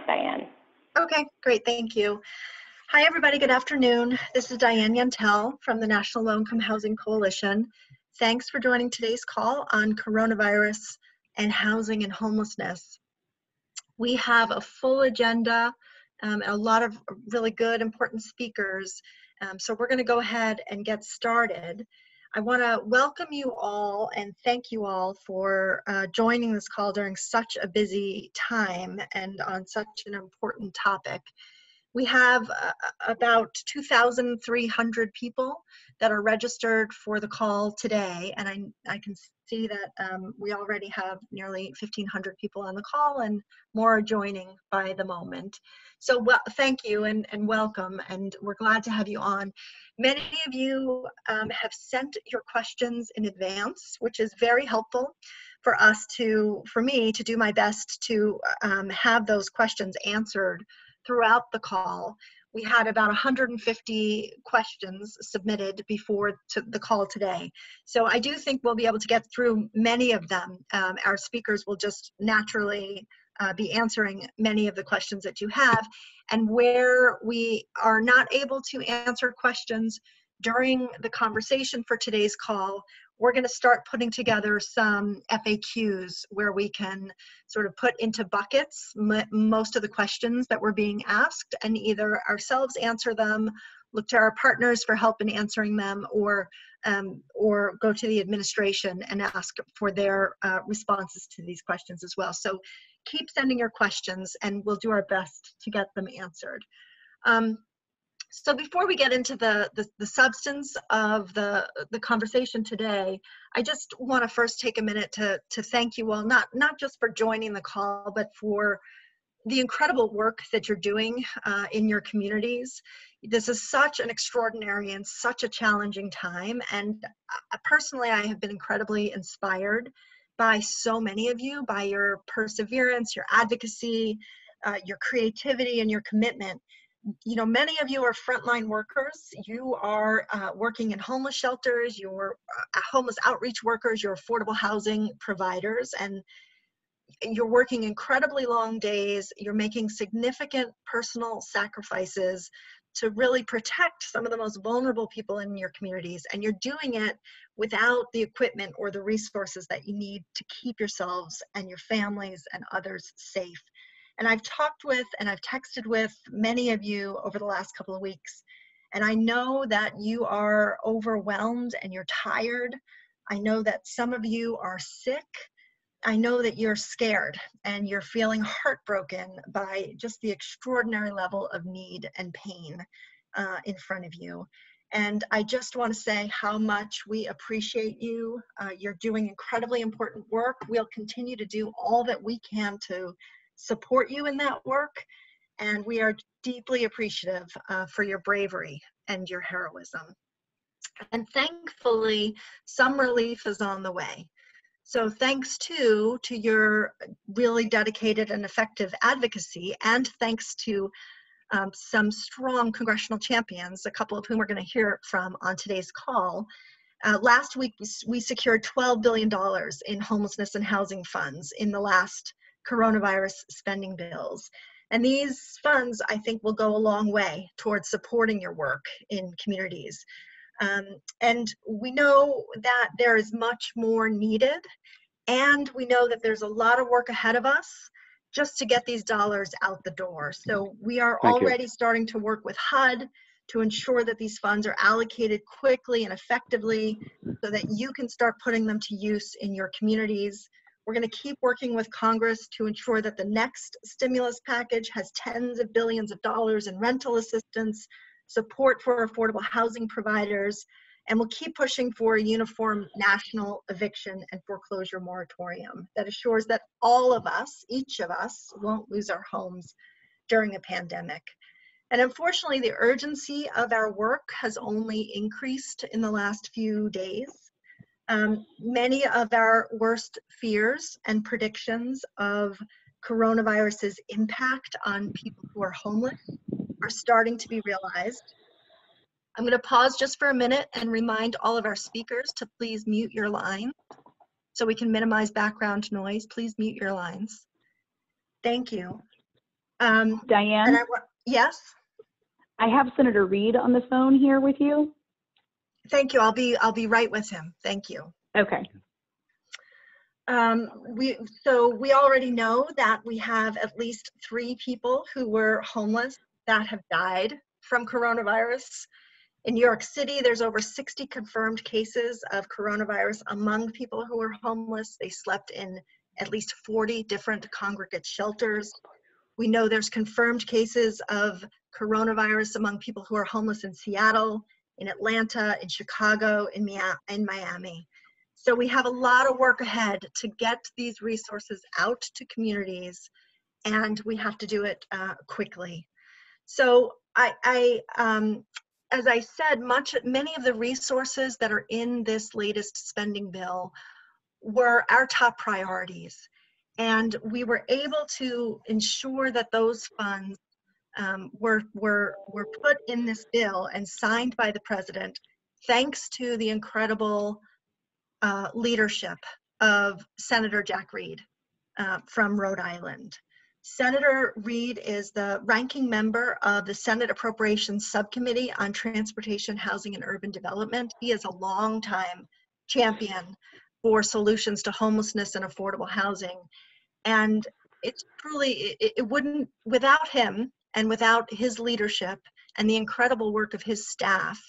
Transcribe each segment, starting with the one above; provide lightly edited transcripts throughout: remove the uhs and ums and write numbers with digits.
Diane. Okay, great, thank you. Hi, everybody, good afternoon. This is Diane Yantel from the National Low-Income Housing Coalition. Thanks for joining today's call on coronavirus and housing and homelessness. We have a full agenda, a lot of really good, important speakers. So we're going to go ahead and get started. I want to welcome you all and thank you all for joining this call during such a busy time and on such an important topic. We have about 2,300 people that are registered for the call today, and I can see that we already have nearly 1,500 people on the call and more are joining by the moment. So thank you and welcome, and we're glad to have you on. Many of you have sent your questions in advance, which is very helpful for me to do my best to have those questions answered throughout the call. We had about 150 questions submitted before the call today. So I do think we'll be able to get through many of them. Our speakers will just naturally be answering many of the questions that you have. And where we are not able to answer questions during the conversation for today's call, we're going to start putting together some FAQs where we can sort of put into buckets most of the questions that were being asked and either ourselves answer them, look to our partners for help in answering them, or go to the administration and ask for their responses to these questions as well. So keep sending your questions and we'll do our best to get them answered. So before we get into the substance of the conversation today, I just want to first take a minute to thank you all, not just for joining the call, but for the incredible work that you're doing in your communities. This is such an extraordinary and such a challenging time. And personally, I have been incredibly inspired by so many of you, by your perseverance, your advocacy, your creativity, and your commitment. You know, many of you are frontline workers. You are working in homeless shelters, you're homeless outreach workers, you're affordable housing providers, and you're working incredibly long days. You're making significant personal sacrifices to really protect some of the most vulnerable people in your communities. And you're doing it without the equipment or the resources that you need to keep yourselves and your families and others safe. And I've talked with and I've texted with many of you over the last couple of weeks. And I know that you are overwhelmed and you're tired. I know that some of you are sick. I know that you're scared and you're feeling heartbroken by just the extraordinary level of need and pain in front of you. And I just want to say how much we appreciate you. You're doing incredibly important work. We'll continue to do all that we can to support you in that work, and we are deeply appreciative for your bravery and your heroism. And thankfully, some relief is on the way. So thanks to your really dedicated and effective advocacy, and thanks to some strong congressional champions, a couple of whom we're going to hear from on today's call. Last week, we secured $12 billion in homelessness and housing funds in the last coronavirus spending bills. And these funds, I think, will go a long way towards supporting your work in communities. And we know that there is much more needed, and we know that there's a lot of work ahead of us just to get these dollars out the door. So we are already starting to work with HUD to ensure that these funds are allocated quickly and effectively so that you can start putting them to use in your communities. We're going to keep working with Congress to ensure that the next stimulus package has tens of billions of dollars in rental assistance, support for affordable housing providers, and we'll keep pushing for a uniform national eviction and foreclosure moratorium that assures that all of us, each of us, won't lose our homes during a pandemic. And unfortunately, the urgency of our work has only increased in the last few days. Many of our worst fears and predictions of coronavirus's impact on people who are homeless are starting to be realized. I'm going to pause just for a minute and remind all of our speakers to please mute your line so we can minimize background noise. Please mute your lines. Thank you. Diane, Yes? I have Senator Reid on the phone here with you. Thank you. I'll be right with him. Thank you. Okay. So we already know that we have at least 3 people who were homeless that have died from coronavirus. In New York City, there's over 60 confirmed cases of coronavirus among people who are homeless. They slept in at least 40 different congregate shelters. We know there's confirmed cases of coronavirus among people who are homeless in Seattle, in Atlanta, in Chicago, in Miami. So we have a lot of work ahead to get these resources out to communities, and we have to do it quickly. So as I said, many of the resources that are in this latest spending bill were our top priorities. And we were able to ensure that those funds were put in this bill and signed by the president, thanks to the incredible leadership of Senator Jack Reed from Rhode Island. Senator Reed is the ranking member of the Senate Appropriations Subcommittee on Transportation, Housing, and Urban Development. He is a longtime champion for solutions to homelessness and affordable housing. And it's truly, it wouldn't, without him and without his leadership and the incredible work of his staff,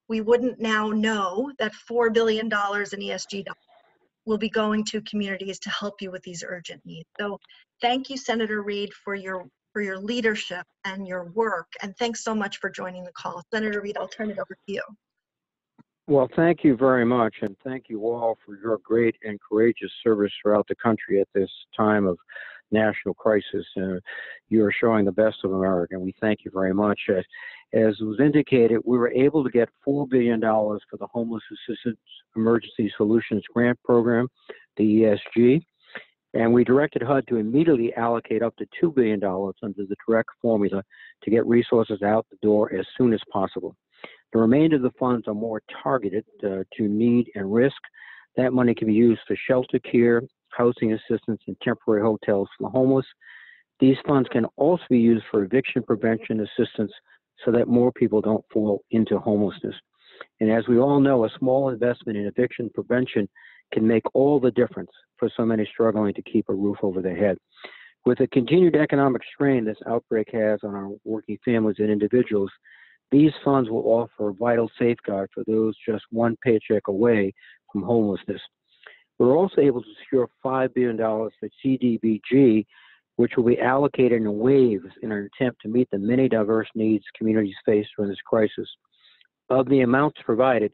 we wouldn't now know that $4 billion in ESG will be going to communities to help you with these urgent needs. So thank you, Senator Reed, for your leadership and your work. And thanks so much for joining the call. Senator Reed, I'll turn it over to you. Well, thank you very much, and thank you all for your great and courageous service throughout the country at this time of national crisis. You are showing the best of America, and we thank you very much. As was indicated, we were able to get $4 billion for the Homeless Assistance Emergency Solutions Grant Program, the ESG, and we directed HUD to immediately allocate up to $2 billion under the direct formula to get resources out the door as soon as possible. The remainder of the funds are more targeted to need and risk. That money can be used for shelter care, housing assistance, and temporary hotels for the homeless. These funds can also be used for eviction prevention assistance so that more people don't fall into homelessness. And as we all know, a small investment in eviction prevention can make all the difference for so many struggling to keep a roof over their head. With the continued economic strain this outbreak has on our working families and individuals, these funds will offer a vital safeguard for those just one paycheck away from homelessness. We're also able to secure $5 billion for CDBG, which will be allocated in waves in an attempt to meet the many diverse needs communities face during this crisis. Of the amounts provided,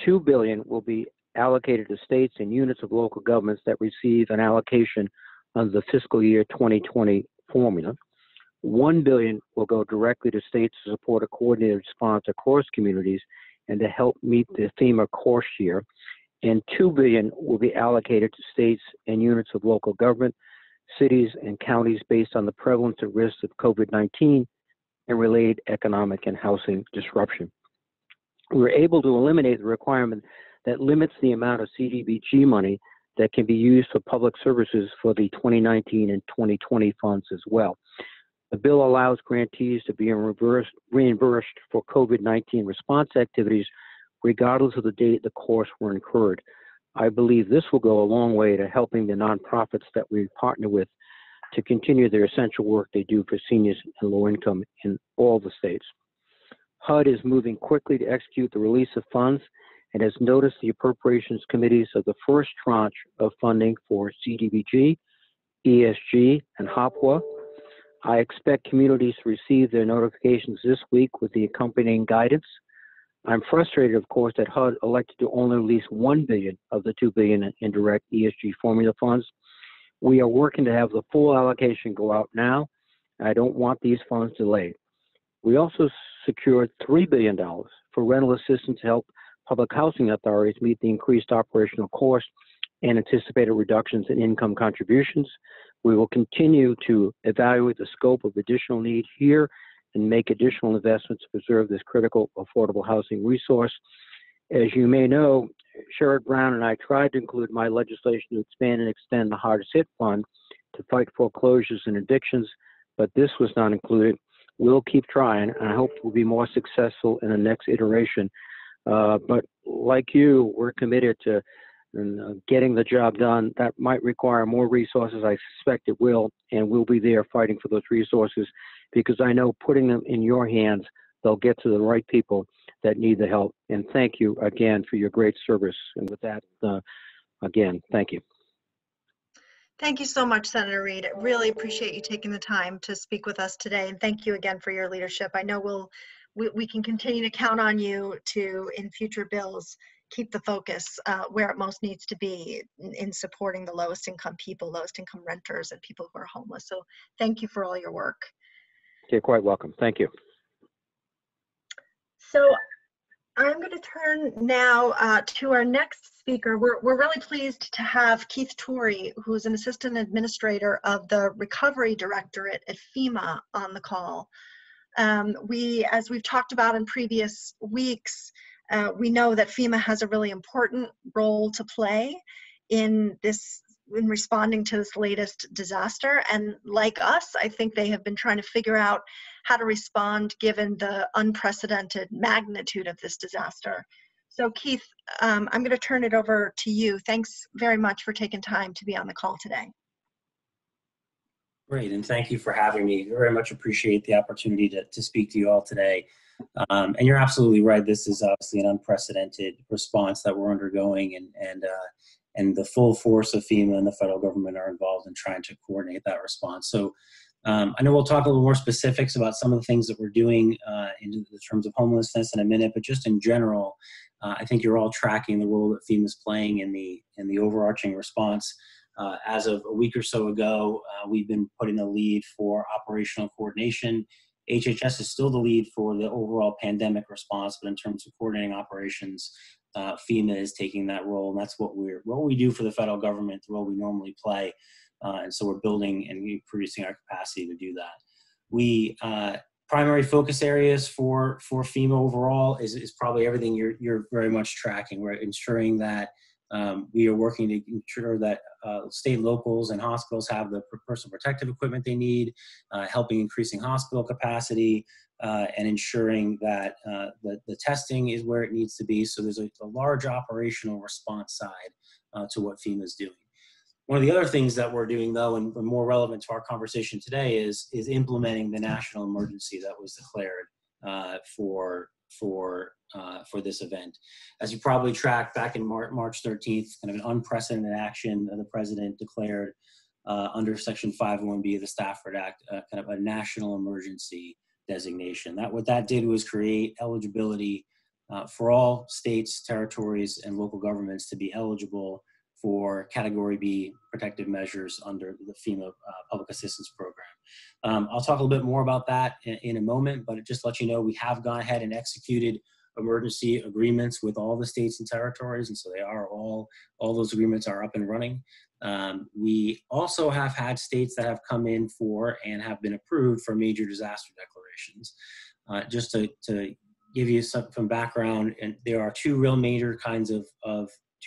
$2 billion will be allocated to states and units of local governments that receive an allocation under the fiscal year 2020 formula. $1 billion will go directly to states to support a coordinated response across communities and to help meet the FEMA cost year. And $2 billion will be allocated to states and units of local government, cities and counties based on the prevalence and risks of COVID-19 and related economic and housing disruption. We were able to eliminate the requirement that limits the amount of CDBG money that can be used for public services for the 2019 and 2020 funds as well. The bill allows grantees to be reimbursed for COVID-19 response activities regardless of the date the costs were incurred. I believe this will go a long way to helping the nonprofits that we partner with to continue their essential work they do for seniors and low income in all the states. HUD is moving quickly to execute the release of funds and has noticed the appropriations committees of the first tranche of funding for CDBG, ESG, and HOPWA. I expect communities to receive their notifications this week with the accompanying guidance. I'm frustrated, of course, that HUD elected to only release $1 billion of the $2 billion in direct ESG formula funds. We are working to have the full allocation go out now. I don't want these funds delayed. We also secured $3 billion for rental assistance to help public housing authorities meet the increased operational costs and anticipated reductions in income contributions. We will continue to evaluate the scope of additional need here and make additional investments to preserve this critical affordable housing resource. As you may know, Sherrod Brown and I tried to include my legislation to expand and extend the hardest hit fund to fight foreclosures and evictions, but this was not included. We'll keep trying, and I hope we'll be more successful in the next iteration. But like you, we're committed to getting the job done. That might require more resources. I suspect it will, and we'll be there fighting for those resources, because I know putting them in your hands, they'll get to the right people that need the help. And thank you again for your great service. And with that, again, thank you. Thank you so much, Senator Reid. I really appreciate you taking the time to speak with us today, and thank you again for your leadership. I know we can continue to count on you to, in future bills, keep the focus where it most needs to be in supporting the lowest income people, lowest income renters, and people who are homeless. So thank you for all your work. You're quite welcome. Thank you. So I'm going to turn now to our next speaker. We're really pleased to have Keith Torrey, who's an assistant administrator of the Recovery Directorate at FEMA, on the call. As we've talked about in previous weeks, we know that FEMA has a really important role to play in responding to this latest disaster. And like us, I think they have been trying to figure out how to respond given the unprecedented magnitude of this disaster. So Keith, I'm going to turn it over to you. Thanks very much for taking time to be on the call today. Great, and thank you for having me. Very much appreciate the opportunity to speak to you all today. And you're absolutely right. This is obviously an unprecedented response that we're undergoing, and the full force of FEMA and the federal government are involved in trying to coordinate that response. So I know we'll talk a little more specifics about some of the things that we're doing in terms of homelessness in a minute, but just in general, I think you're all tracking the role that FEMA is playing in the overarching response. As of a week or so ago, we've been putting the lead for operational coordination. HHS is still the lead for the overall pandemic response, but in terms of coordinating operations, FEMA is taking that role, and that's what we do for the federal government, the role we normally play. And so we're building and producing our capacity to do that. Primary focus areas for FEMA overall is probably everything you're very much tracking. We're ensuring that we are working to ensure that state locals and hospitals have the personal protective equipment they need, helping increasing hospital capacity, and ensuring that the testing is where it needs to be. So there's a large operational response side to what FEMA is doing. One of the other things that we're doing, though, and more relevant to our conversation today, is implementing the national emergency that was declared for this event. As you probably tracked, back in March 13th, kind of an unprecedented action the president declared under Section 501B of the Stafford Act, kind of a national emergency designation. What that did was create eligibility for all states, territories, and local governments to be eligible for Category B protective measures under the FEMA Public Assistance Program. I'll talk a little bit more about that in a moment, but just to let you know, we have gone ahead and executed emergency agreements with all the states and territories, and so they are all those agreements are up and running. We also have had states that have come in for and have been approved for major disaster declarations. Just to give you some background, and there are two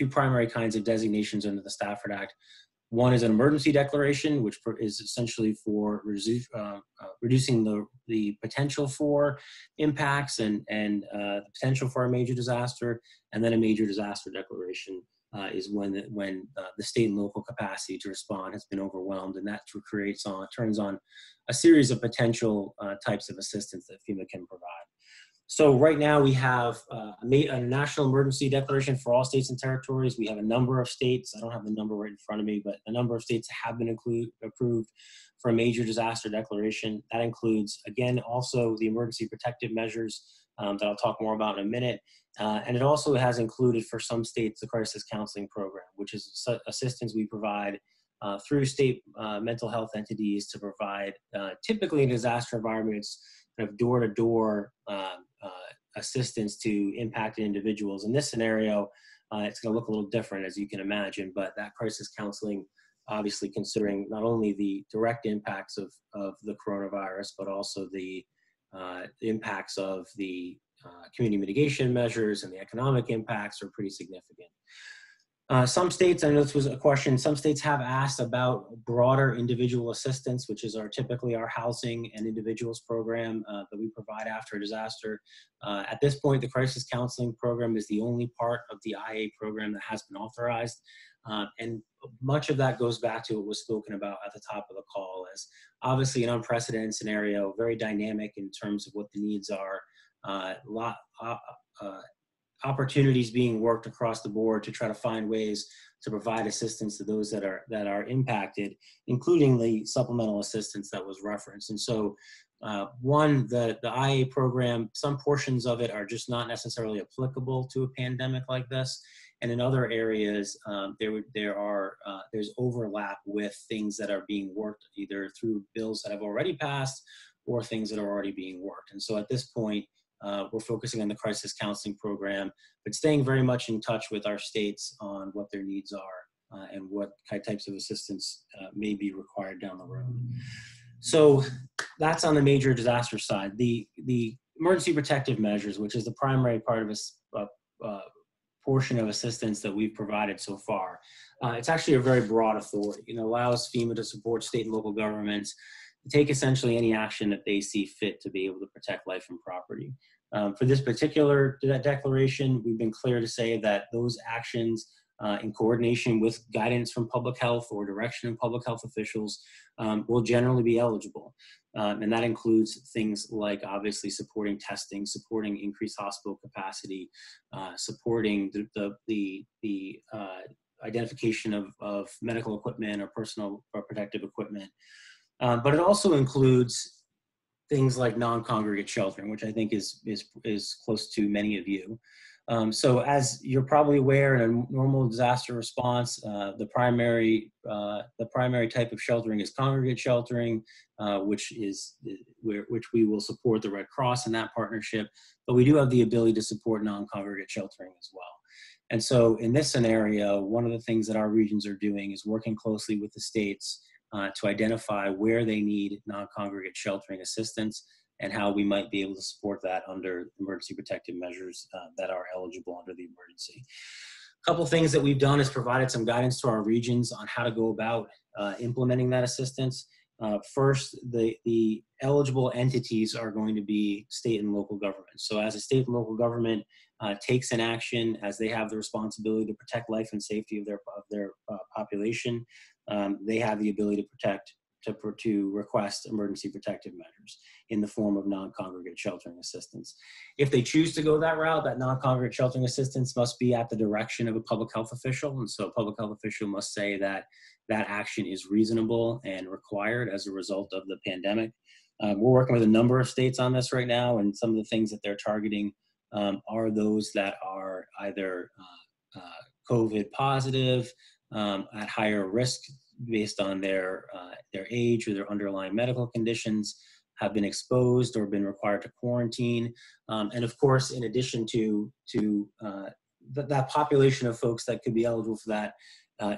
primary kinds of designations under the Stafford Act. One is an emergency declaration, which is essentially for reducing the potential for impacts and the potential for a major disaster. And then a major disaster declaration is when the state and local capacity to respond has been overwhelmed, and that turns on a series of potential types of assistance that FEMA can provide. So right now we have a national emergency declaration for all states and territories. We have a number of states, I don't have the number right in front of me, but a number of states have been approved for a major disaster declaration. That includes, again, also the emergency protective measures that I'll talk more about in a minute. And it also has included for some states the crisis counseling program, which is assistance we provide through state mental health entities to provide, typically in disaster environments, kind of door-to-door assistance to impacted individuals. In this scenario, it's going to look a little different, as you can imagine, but that crisis counseling, obviously considering not only the direct impacts of the coronavirus, but also the impacts of the community mitigation measures and the economic impacts are pretty significant. Some states, I know this was a question, some states have asked about broader individual assistance, which is typically our housing and individuals program that we provide after a disaster. At this point, the crisis counseling program is the only part of the IA program that has been authorized. And much of that goes back to what was spoken about at the top of the call as obviously an unprecedented scenario, very dynamic in terms of what the needs are, opportunities being worked across the board to try to find ways to provide assistance to those that are impacted, including the supplemental assistance that was referenced. And so the IA program, some portions of it are just not necessarily applicable to a pandemic like this. And in other areas, there's overlap with things that are being worked either through bills that have already passed or things that are already being worked. And so at this point, we're focusing on the crisis counseling program, but staying very much in touch with our states on what their needs are and what types of assistance may be required down the road. So that's on the major disaster side. The emergency protective measures, which is the primary part of a portion of assistance that we've provided so far, it's actually a very broad authority. It allows FEMA to support state and local governments to take essentially any action that they see fit to be able to protect life and property. For this particular declaration, we've been clear to say that those actions in coordination with guidance from public health or direction of public health officials will generally be eligible. And that includes things like obviously supporting testing, supporting increased hospital capacity, supporting the identification of medical equipment or personal or protective equipment. But it also includes things like non-congregate sheltering, which I think is close to many of you. So as you're probably aware, in a normal disaster response, the primary type of sheltering is congregate sheltering, which we will support the Red Cross in that partnership. But we do have the ability to support non-congregate sheltering as well. And so in this scenario, one of the things that our regions are doing is working closely with the states to identify where they need non-congregate sheltering assistance and how we might be able to support that under emergency protective measures that are eligible under the emergency. A couple things that we've done is provided some guidance to our regions on how to go about implementing that assistance. First, the eligible entities are going to be state and local governments. So as a state and local government takes an action, as they have the responsibility to protect life and safety of their population, they have the ability to request emergency protective measures in the form of non-congregate sheltering assistance. If they choose to go that route, that non-congregate sheltering assistance must be at the direction of a public health official. And so a public health official must say that that action is reasonable and required as a result of the pandemic. We're working with a number of states on this right now, and some of the things that they're targeting are those that are either COVID positive, at higher risk based on their age or their underlying medical conditions, have been exposed or been required to quarantine. And of course, in addition to that population of folks that could be eligible for that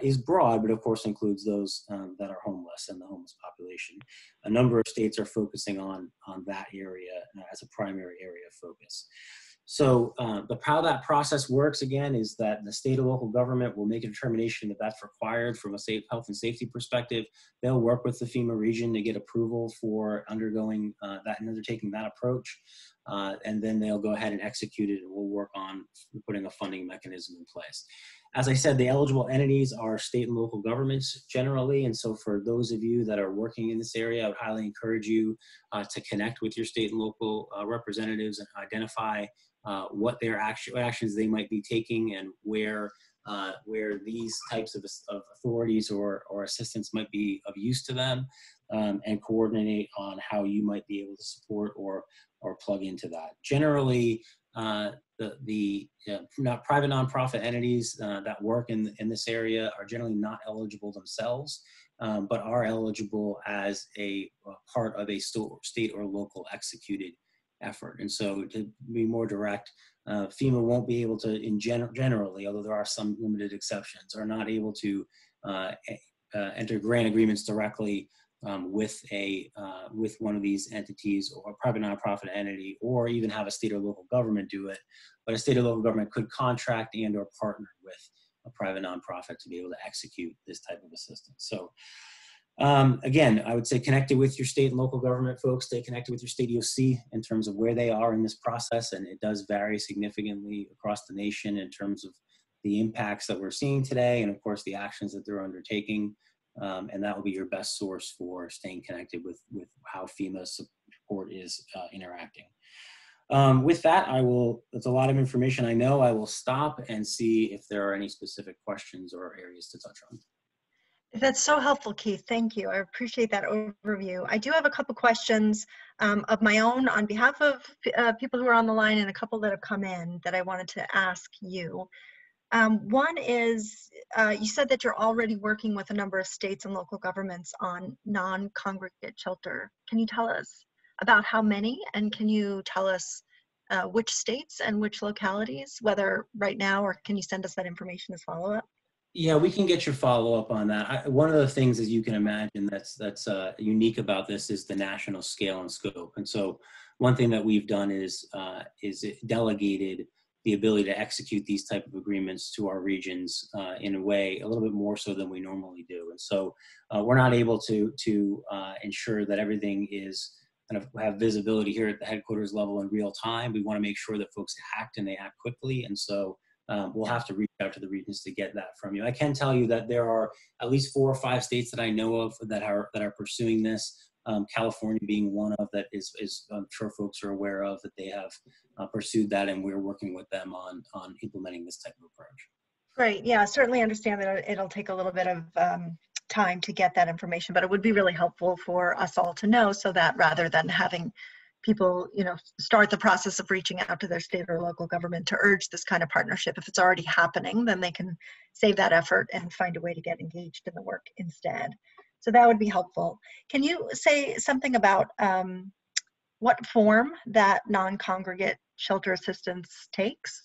is broad, but of course includes those that are homeless and the homeless population. A number of states are focusing on that area as a primary area of focus. So how that process works, again, is that the state or local government will make a determination that that's required from a safe health and safety perspective. They'll work with the FEMA region to get approval for undergoing that and undertaking that approach. And then they'll go ahead and execute it, and we'll work on putting a funding mechanism in place. As I said, the eligible entities are state and local governments generally. And so for those of you that are working in this area, I would highly encourage you to connect with your state and local representatives and identify what actions they might be taking and where these types of authorities or assistance might be of use to them, and coordinate on how you might be able to support or plug into that. Generally, the private nonprofit entities that work in this area are generally not eligible themselves, but are eligible as a part of a state or local executed effort. And so to be more direct, FEMA won't be able to, generally, although there are some limited exceptions, are not able to enter grant agreements directly with one of these entities or a private nonprofit entity, or even have a state or local government do it. But a state or local government could contract and or partner with a private nonprofit to be able to execute this type of assistance. So again, I would say connected with your state and local government folks, stay connected with your state EOC in terms of where they are in this process. And it does vary significantly across the nation in terms of the impacts that we're seeing today and of course the actions that they're undertaking. And that will be your best source for staying connected with how FEMA support is interacting. With that, it's a lot of information. I know I will stop and see if there are any specific questions or areas to touch on. That's so helpful, Keith. Thank you. I appreciate that overview. I do have a couple questions of my own on behalf of people who are on the line and a couple that have come in that I wanted to ask you. One is, you said that you're already working with a number of states and local governments on non-congregate shelter. Can you tell us about how many, and can you tell us which states and which localities, whether right now, or can you send us that information as follow-up? Yeah, we can get your follow-up on that. One of the things, as you can imagine, that's unique about this is the national scale and scope. And so one thing that we've done is it delegated the ability to execute these type of agreements to our regions in a way a little bit more so than we normally do. And so we're not able to ensure that everything is kind of have visibility here at the headquarters level in real time. We want to make sure that folks act and they act quickly. And so we'll have to reach out to the regions to get that from you. I can tell you that there are at least 4 or 5 states that I know of that are pursuing this. California being one of that is I'm sure folks are aware of, that they have pursued that, and we're working with them on implementing this type of approach. Great. Yeah, I certainly understand that it'll take a little bit of time to get that information, but it would be really helpful for us all to know, so that rather than having people, start the process of reaching out to their state or local government to urge this kind of partnership, if it's already happening, then they can save that effort and find a way to get engaged in the work instead. So that would be helpful. Can you say something about what form that non-congregate shelter assistance takes?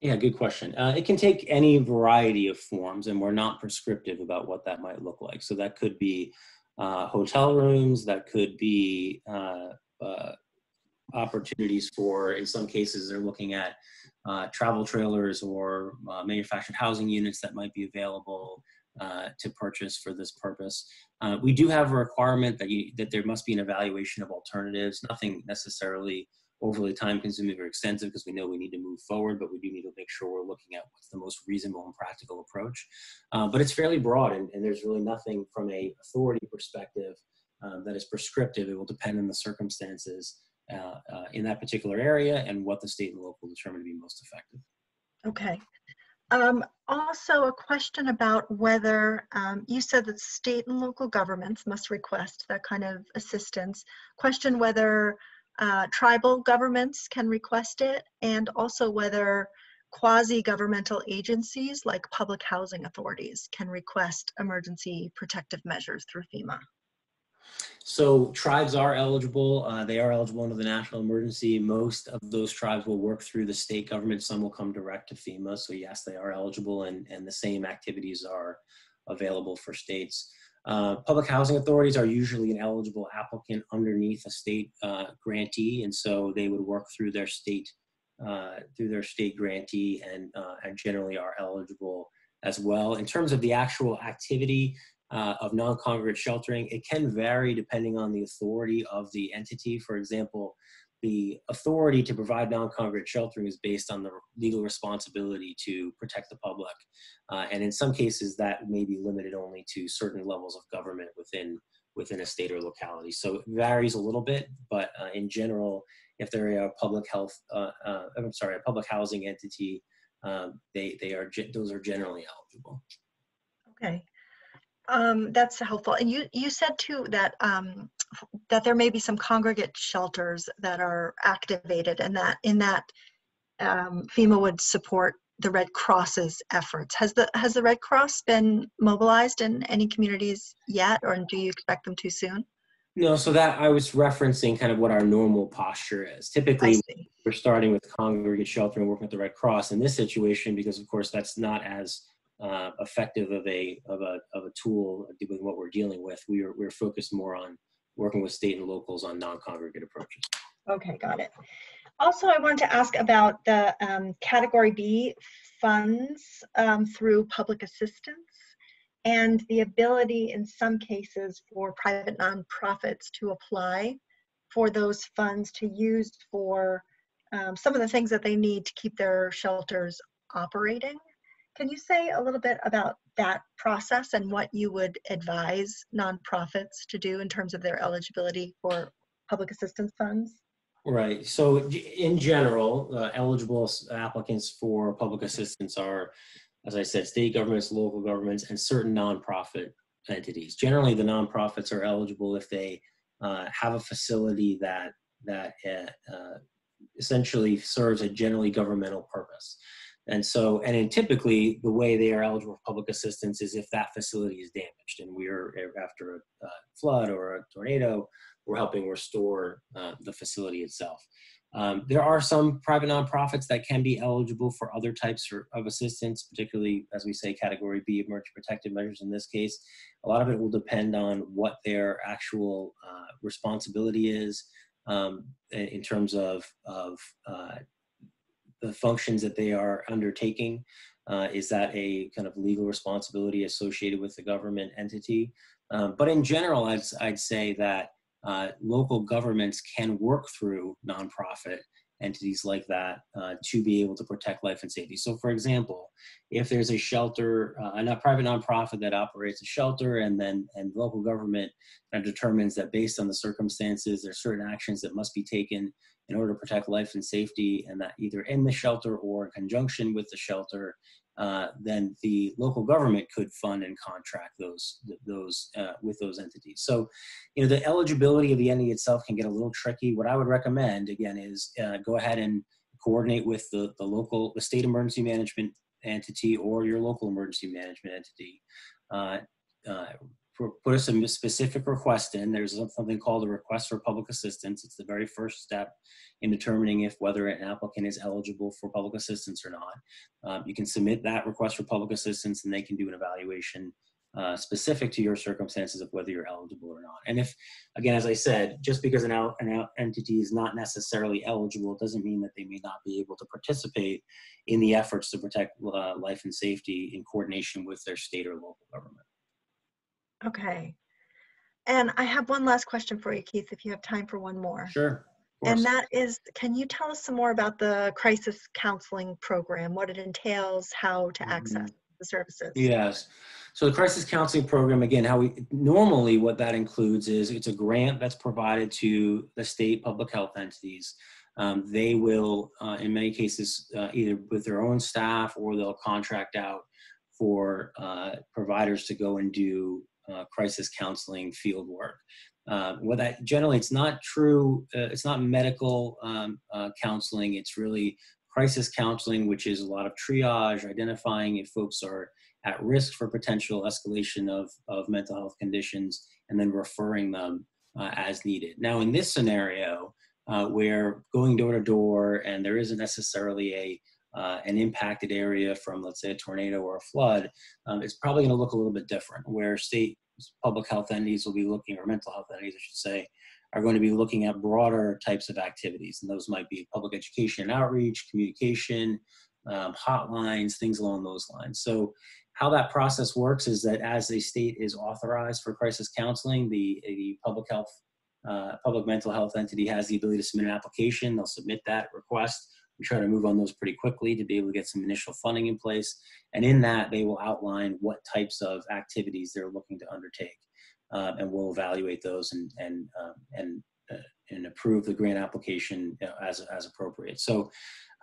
Yeah, good question. It can take any variety of forms, and we're not prescriptive about what that might look like. So that could be hotel rooms, that could be opportunities for, in some cases, they're looking at travel trailers or manufactured housing units that might be available to purchase for this purpose. We do have a requirement that there must be an evaluation of alternatives, nothing necessarily overly time-consuming or extensive, because we know we need to move forward, but we do need to make sure we're looking at what's the most reasonable and practical approach. But it's fairly broad, and there's really nothing from a authority perspective that is prescriptive. It will depend on the circumstances in that particular area and what the state and local determine to be most effective. Okay. Also, a question about whether, you said that state and local governments must request that kind of assistance. Question whether tribal governments can request it, and also whether quasi-governmental agencies like public housing authorities can request emergency protective measures through FEMA. So tribes are eligible. They are eligible under the national emergency. Most of those tribes will work through the state government. Some will come direct to FEMA. So yes, they are eligible, and the same activities are available for states. Public housing authorities are usually an eligible applicant underneath a state grantee, and so they would work through their state grantee, and generally are eligible as well. In terms of the actual activity of non-congregate sheltering, it can vary depending on the authority of the entity. For example, the authority to provide non-congregate sheltering is based on the legal responsibility to protect the public. And in some cases, that may be limited only to certain levels of government within a state or locality. So it varies a little bit, but in general, if they're a public housing entity, those are generally eligible. Okay. That's helpful. And you said too that that there may be some congregate shelters that are activated, and that FEMA would support the Red Cross's efforts. Has the Red Cross been mobilized in any communities yet, or do you expect them to soon? No, so that I was referencing kind of what our normal posture is. Typically, we're starting with congregate shelter and working with the Red Cross in this situation, because of course that's not as effective of a tool with what we're dealing with. We're focused more on working with state and locals on non-congregate approaches. Okay, got it. Also, I wanted to ask about the Category B funds through public assistance and the ability in some cases for private nonprofits to apply for those funds to use for some of the things that they need to keep their shelters operating. Can you say a little bit about that process and what you would advise nonprofits to do in terms of their eligibility for public assistance funds? Right. So in general, eligible applicants for public assistance are, as I said, state governments, local governments, and certain nonprofit entities. Generally, the nonprofits are eligible if they have a facility that essentially serves a generally governmental purpose. And so, typically, the way they are eligible for public assistance is if that facility is damaged, and we're after a flood or a tornado, we're helping restore the facility itself. There are some private nonprofits that can be eligible for other types of assistance, particularly, as we say, Category B, emergency protective measures in this case. A lot of it will depend on what their actual responsibility is in terms of the functions that they are undertaking. Is that a kind of legal responsibility associated with the government entity? But in general, I'd say that local governments can work through nonprofit entities like that to be able to protect life and safety. So for example, if there's a shelter, a private nonprofit that operates a shelter and local government determines that based on the circumstances, there are certain actions that must be taken in order to protect life and safety, and that either in the shelter or in conjunction with the shelter, then the local government could fund and contract those with those entities. So, the eligibility of the entity itself can get a little tricky. What I would recommend, again, is go ahead and coordinate with the state emergency management entity or your local emergency management entity. Put us a specific request in. There's something called a request for public assistance. It's the very first step in determining whether an applicant is eligible for public assistance or not. You can submit that request for public assistance, and they can do an evaluation specific to your circumstances of whether you're eligible or not. And if, again, as I said, just because an entity is not necessarily eligible, it doesn't mean that they may not be able to participate in the efforts to protect life and safety in coordination with their state or local government. Okay. And I have one last question for you, Keith, if you have time for one more. Sure. And that is, can you tell us some more about the crisis counseling program, what it entails, how to access the services? Yes. So the crisis counseling program, again, what that includes is it's a grant that's provided to the state public health entities. They will, in many cases, either with their own staff or they'll contract out for providers to go and do crisis counseling field work. It's not true, it's not medical counseling, it's really crisis counseling, which is a lot of triage, identifying if folks are at risk for potential escalation of mental health conditions, and then referring them as needed. Now, in this scenario, where going door to door and there isn't necessarily an impacted area from, let's say, a tornado or a flood, it's probably going to look a little bit different, where state public health entities will be looking, or mental health entities, I should say, are going to be looking at broader types of activities. And those might be public education and outreach, communication, hotlines, things along those lines. So how that process works is that as a state is authorized for crisis counseling, the public mental health entity has the ability to submit an application. They'll submit that request. We try to move on those pretty quickly to be able to get some initial funding in place. And in that, they will outline what types of activities they're looking to undertake. And we'll evaluate those and approve the grant application as appropriate. So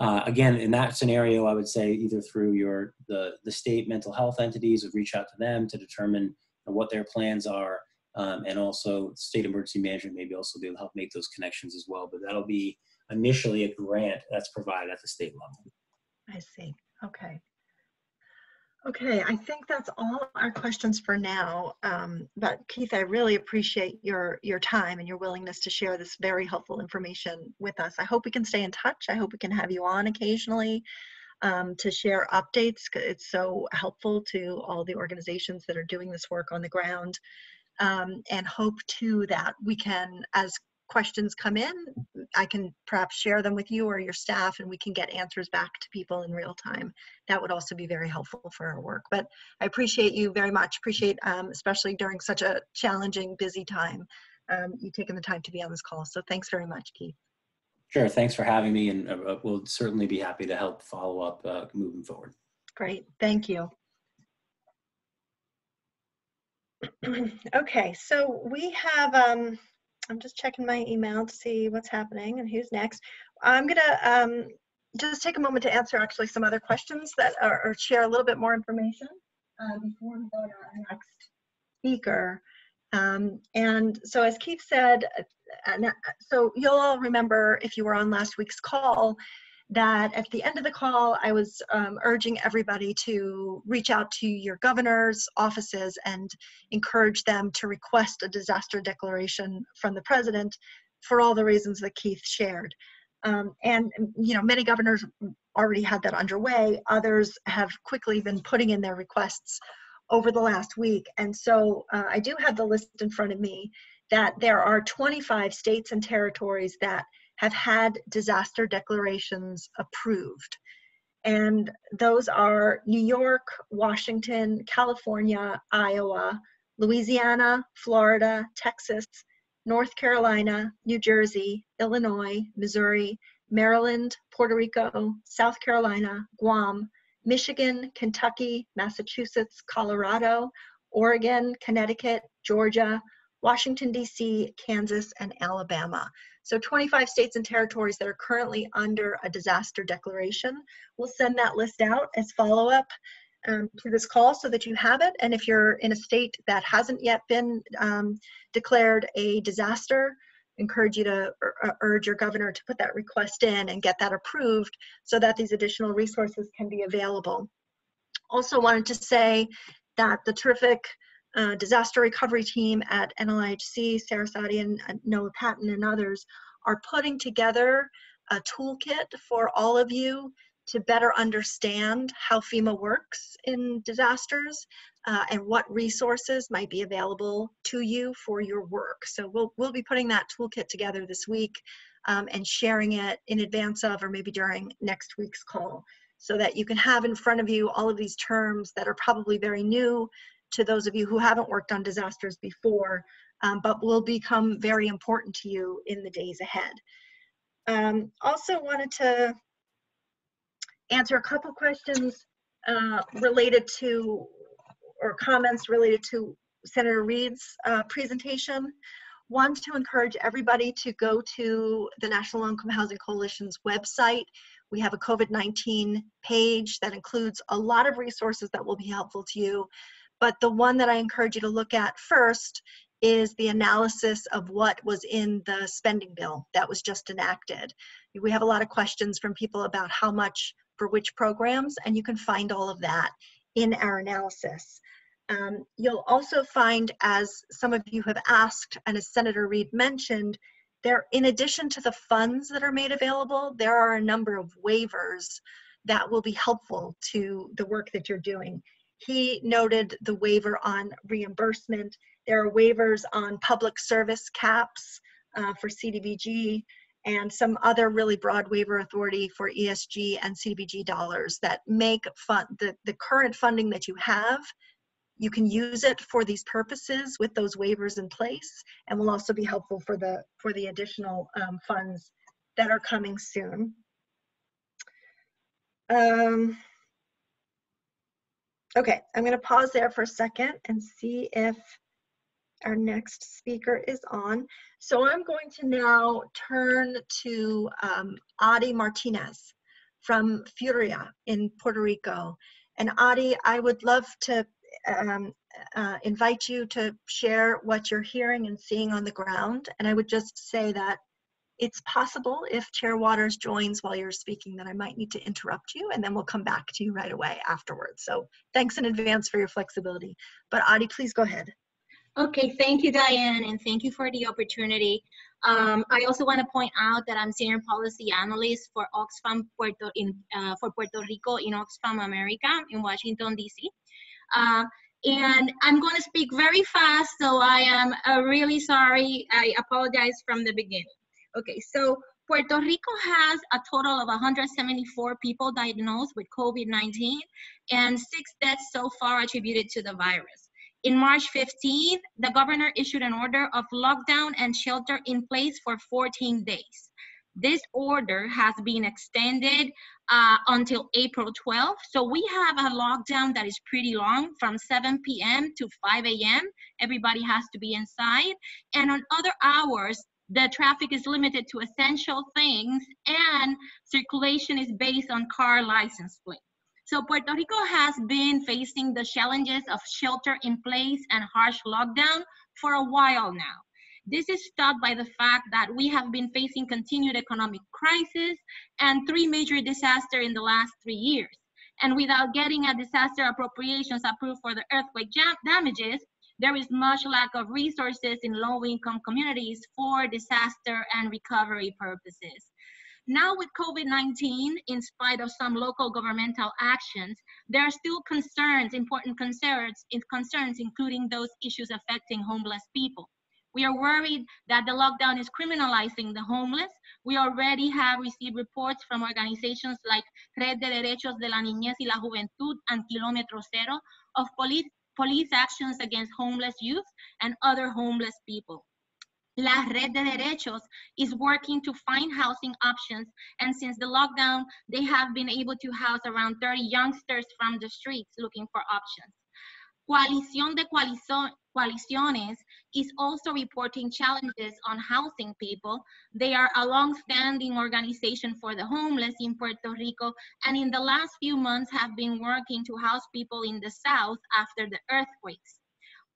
again, in that scenario, I would say either through the state mental health entities would reach out to them to determine what their plans are. And also state emergency management maybe also be able to help make those connections as well. But that'll be initially a grant that's provided at the state level. I see. Okay. Okay, I think that's all our questions for now. But Keith, I really appreciate your time and your willingness to share this very helpful information with us. I hope we can stay in touch. I hope we can have you on occasionally to share updates. It's so helpful to all the organizations that are doing this work on the ground. And hope too that we can, as questions come in, I can perhaps share them with you or your staff, and we can get answers back to people in real time. That would also be very helpful for our work. But I appreciate you very much. Appreciate, especially during such a challenging, busy time, you taking the time to be on this call. So thanks very much, Keith. Sure, thanks for having me, and we'll certainly be happy to help follow up moving forward. Great, thank you. Okay, so we have, I'm just checking my email to see what's happening and who's next. I'm gonna just take a moment to answer actually some other questions that are, or share a little bit more information before we go to our next speaker. And so as Keith said, so you'll all remember if you were on last week's call, that at the end of the call, I was urging everybody to reach out to your governor's offices and encourage them to request a disaster declaration from the president for all the reasons that Keith shared. And you know, many governors already had that underway. Others have quickly been putting in their requests over the last week. And so I do have the list in front of me that there are 25 states and territories that have had disaster declarations approved. And those are New York, Washington, California, Iowa, Louisiana, Florida, Texas, North Carolina, New Jersey, Illinois, Missouri, Maryland, Puerto Rico, South Carolina, Guam, Michigan, Kentucky, Massachusetts, Colorado, Oregon, Connecticut, Georgia, Washington, D.C., Kansas, and Alabama. So 25 states and territories that are currently under a disaster declaration. We'll send that list out as follow-up to this call so that you have it. And if you're in a state that hasn't yet been declared a disaster, encourage you to urge your governor to put that request in and get that approved so that these additional resources can be available. Also wanted to say that the terrific disaster recovery team at NLIHC, Sarah Sadi and Noah Patton and others are putting together a toolkit for all of you to better understand how FEMA works in disasters and what resources might be available to you for your work. So we'll be putting that toolkit together this week and sharing it in advance of or maybe during next week's call so that you can have in front of you all of these terms that are probably very new to those of you who haven't worked on disasters before, but will become very important to you in the days ahead. Also wanted to answer a couple questions related to, or comments related to Senator Reid's presentation. One, to encourage everybody to go to the National Low-Income Housing Coalition's website. We have a COVID-19 page that includes a lot of resources that will be helpful to you. But the one that I encourage you to look at first is the analysis of what was in the spending bill that was just enacted. We have a lot of questions from people about how much for which programs, and you can find all of that in our analysis. You'll also find, as some of you have asked, and as Senator Reid mentioned, there, in addition to the funds that are made available, there are a number of waivers that will be helpful to the work that you're doing. He noted the waiver on reimbursement. There are waivers on public service caps for CDBG and some other really broad waiver authority for ESG and CDBG dollars that make the current funding that you have, you can use it for these purposes with those waivers in place, and will also be helpful for the additional funds that are coming soon. Okay, I'm going to pause there for a second and see if our next speaker is on. So I'm going to now turn to Adi Martinez from Furia in Puerto Rico. And Adi, I would love to invite you to share what you're hearing and seeing on the ground. And I would just say that it's possible if Chair Waters joins while you're speaking that I might need to interrupt you, and then we'll come back to you right away afterwards. So thanks in advance for your flexibility. But Adi, please go ahead. Okay, thank you, Diane, and thank you for the opportunity. I also want to point out that I'm Senior Policy Analyst for Oxfam for Puerto Rico in Oxfam America in Washington, D.C. And I'm going to speak very fast, so I am really sorry. I apologize from the beginning. Okay, so Puerto Rico has a total of 174 people diagnosed with COVID-19 and 6 deaths so far attributed to the virus. In March 15th, the governor issued an order of lockdown and shelter in place for 14 days. This order has been extended until April 12th. So we have a lockdown that is pretty long, from 7 p.m. to 5 a.m. Everybody has to be inside. And on other hours, the traffic is limited to essential things, and circulation is based on car license plate. So Puerto Rico has been facing the challenges of shelter in place and harsh lockdown for a while now. This is stopped by the fact that we have been facing continued economic crisis and 3 major disasters in the last 3 years. And without getting a disaster appropriations approved for the earthquake damages, there is much lack of resources in low-income communities for disaster and recovery purposes. Now with COVID-19, in spite of some local governmental actions, there are still concerns, important concerns, including those issues affecting homeless people. We are worried that the lockdown is criminalizing the homeless. We already have received reports from organizations like Red de Derechos de la Niñez y la Juventud and Kilómetro Cero of police actions against homeless youth and other homeless people. La Red de Derechos is working to find housing options, and since the lockdown, they have been able to house around 30 youngsters from the streets looking for options. Coalición de Coaliciones is also reporting challenges on housing people. They are a long-standing organization for the homeless in Puerto Rico, and in the last few months have been working to house people in the South after the earthquakes.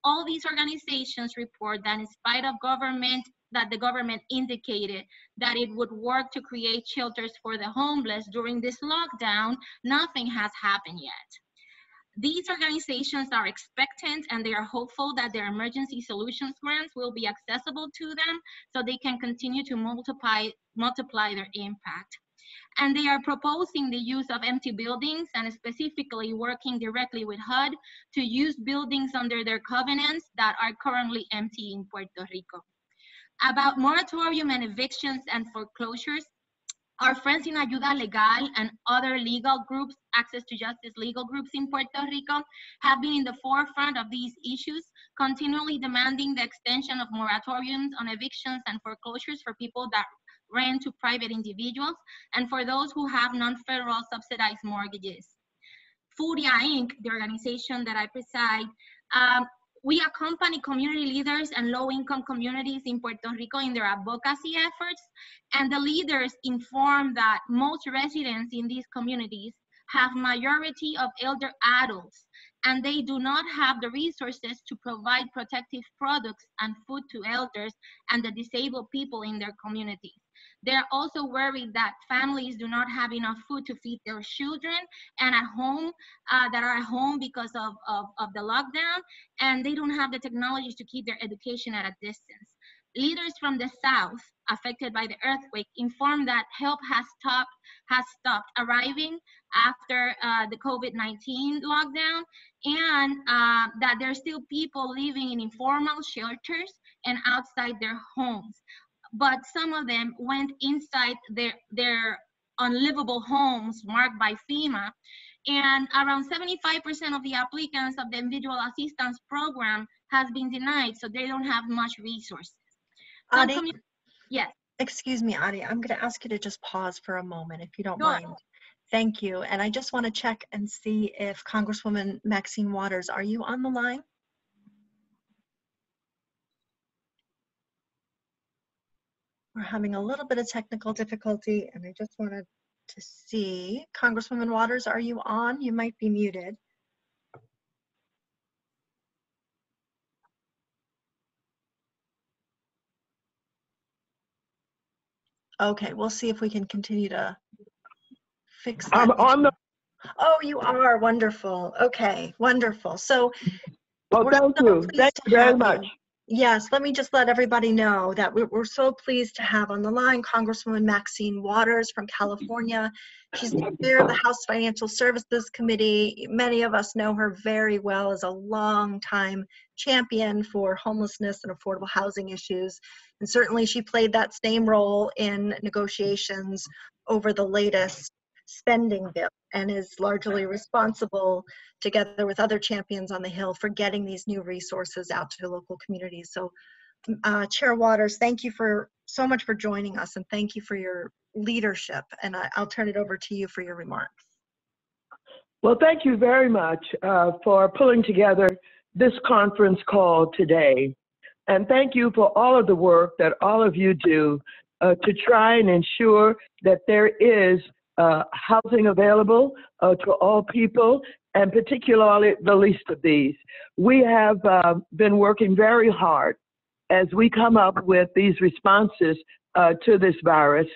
All these organizations report that in spite of the government indicated that it would work to create shelters for the homeless during this lockdown, nothing has happened yet. These organizations are expectant, and they are hopeful that their emergency solutions grants will be accessible to them so they can continue to multiply their impact. And they are proposing the use of empty buildings, and specifically working directly with HUD to use buildings under their covenants that are currently empty in Puerto Rico. About moratorium and evictions and foreclosures, our friends in Ayuda Legal and other legal groups, access to justice legal groups in Puerto Rico, have been in the forefront of these issues, continually demanding the extension of moratoriums on evictions and foreclosures for people that rent to private individuals and for those who have non-federal subsidized mortgages. Furia Inc., the organization that I preside, we accompany community leaders and low-income communities in Puerto Rico in their advocacy efforts, and the leaders inform that most residents in these communities have majority of elder adults, and they do not have the resources to provide protective products and food to elders and the disabled people in their communities. They're also worried that families do not have enough food to feed their children and at home, that are at home because of the lockdown, and they don't have the technologies to keep their education at a distance. Leaders from the South affected by the earthquake inform that help has stopped arriving after the COVID-19 lockdown, and that there are still people living in informal shelters and outside their homes. But some of them went inside their unlivable homes marked by FEMA, and around 75% of the applicants of the individual assistance program has been denied, so they don't have much resources. Adi, yes. Excuse me, Adi, I'm going to ask you to just pause for a moment, if you don't mind. Thank you. And I just want to check and see if Congresswoman Maxine Waters, are you on the line? We're having a little bit of technical difficulty, and I just wanted to see. Congresswoman Waters, are you on? You might be muted. Okay, we'll see if we can continue to fix that. I'm on the. Oh, you are. Wonderful. Okay, wonderful. So, Oh, thank you. Thank you very much. Yes, let me just let everybody know that we're so pleased to have on the line Congresswoman Maxine Waters from California. She's the chair of the House Financial Services Committee. Many of us know her very well as a longtime champion for homelessness and affordable housing issues. And certainly she played that same role in negotiations over the latest spending bill and is largely responsible, together with other champions on the Hill, for getting these new resources out to local communities. So Chair Waters, thank you so much for joining us, and thank you for your leadership. And I'll turn it over to you for your remarks. Well, thank you very much for pulling together this conference call today. And thank you for all of the work that all of you do to try and ensure that there is housing available to all people, and particularly the least of these. We have been working very hard as we come up with these responses to this virus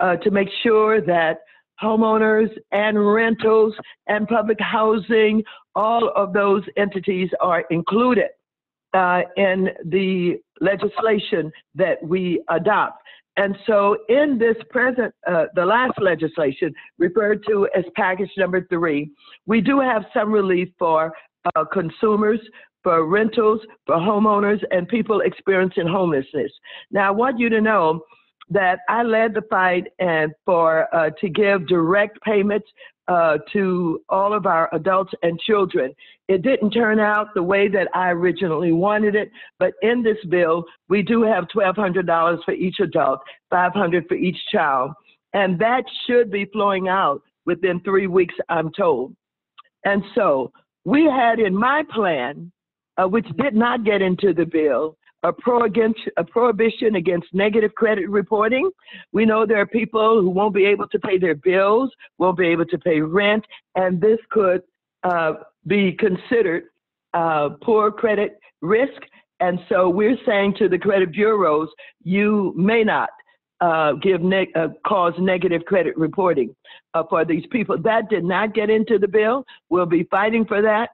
to make sure that homeowners and rentals and public housing, all of those entities are included in the legislation that we adopt. And so in this present, the last legislation referred to as package number 3, we do have some relief for consumers, for rentals, for homeowners, and people experiencing homelessness. Now, I want you to know that I led the fight and to give direct payments to all of our adults and children. It didn't turn out the way that I originally wanted it, but in this bill, we do have $1,200 for each adult, $500 for each child, and that should be flowing out within 3 weeks, I'm told. And so we had in my plan, which did not get into the bill, a prohibition against negative credit reporting. We know there are people who won't be able to pay their bills, won't be able to pay rent, and this could be considered poor credit risk. And so we're saying to the credit bureaus, you may not cause negative credit reporting for these people. That did not get into the bill. We'll be fighting for that.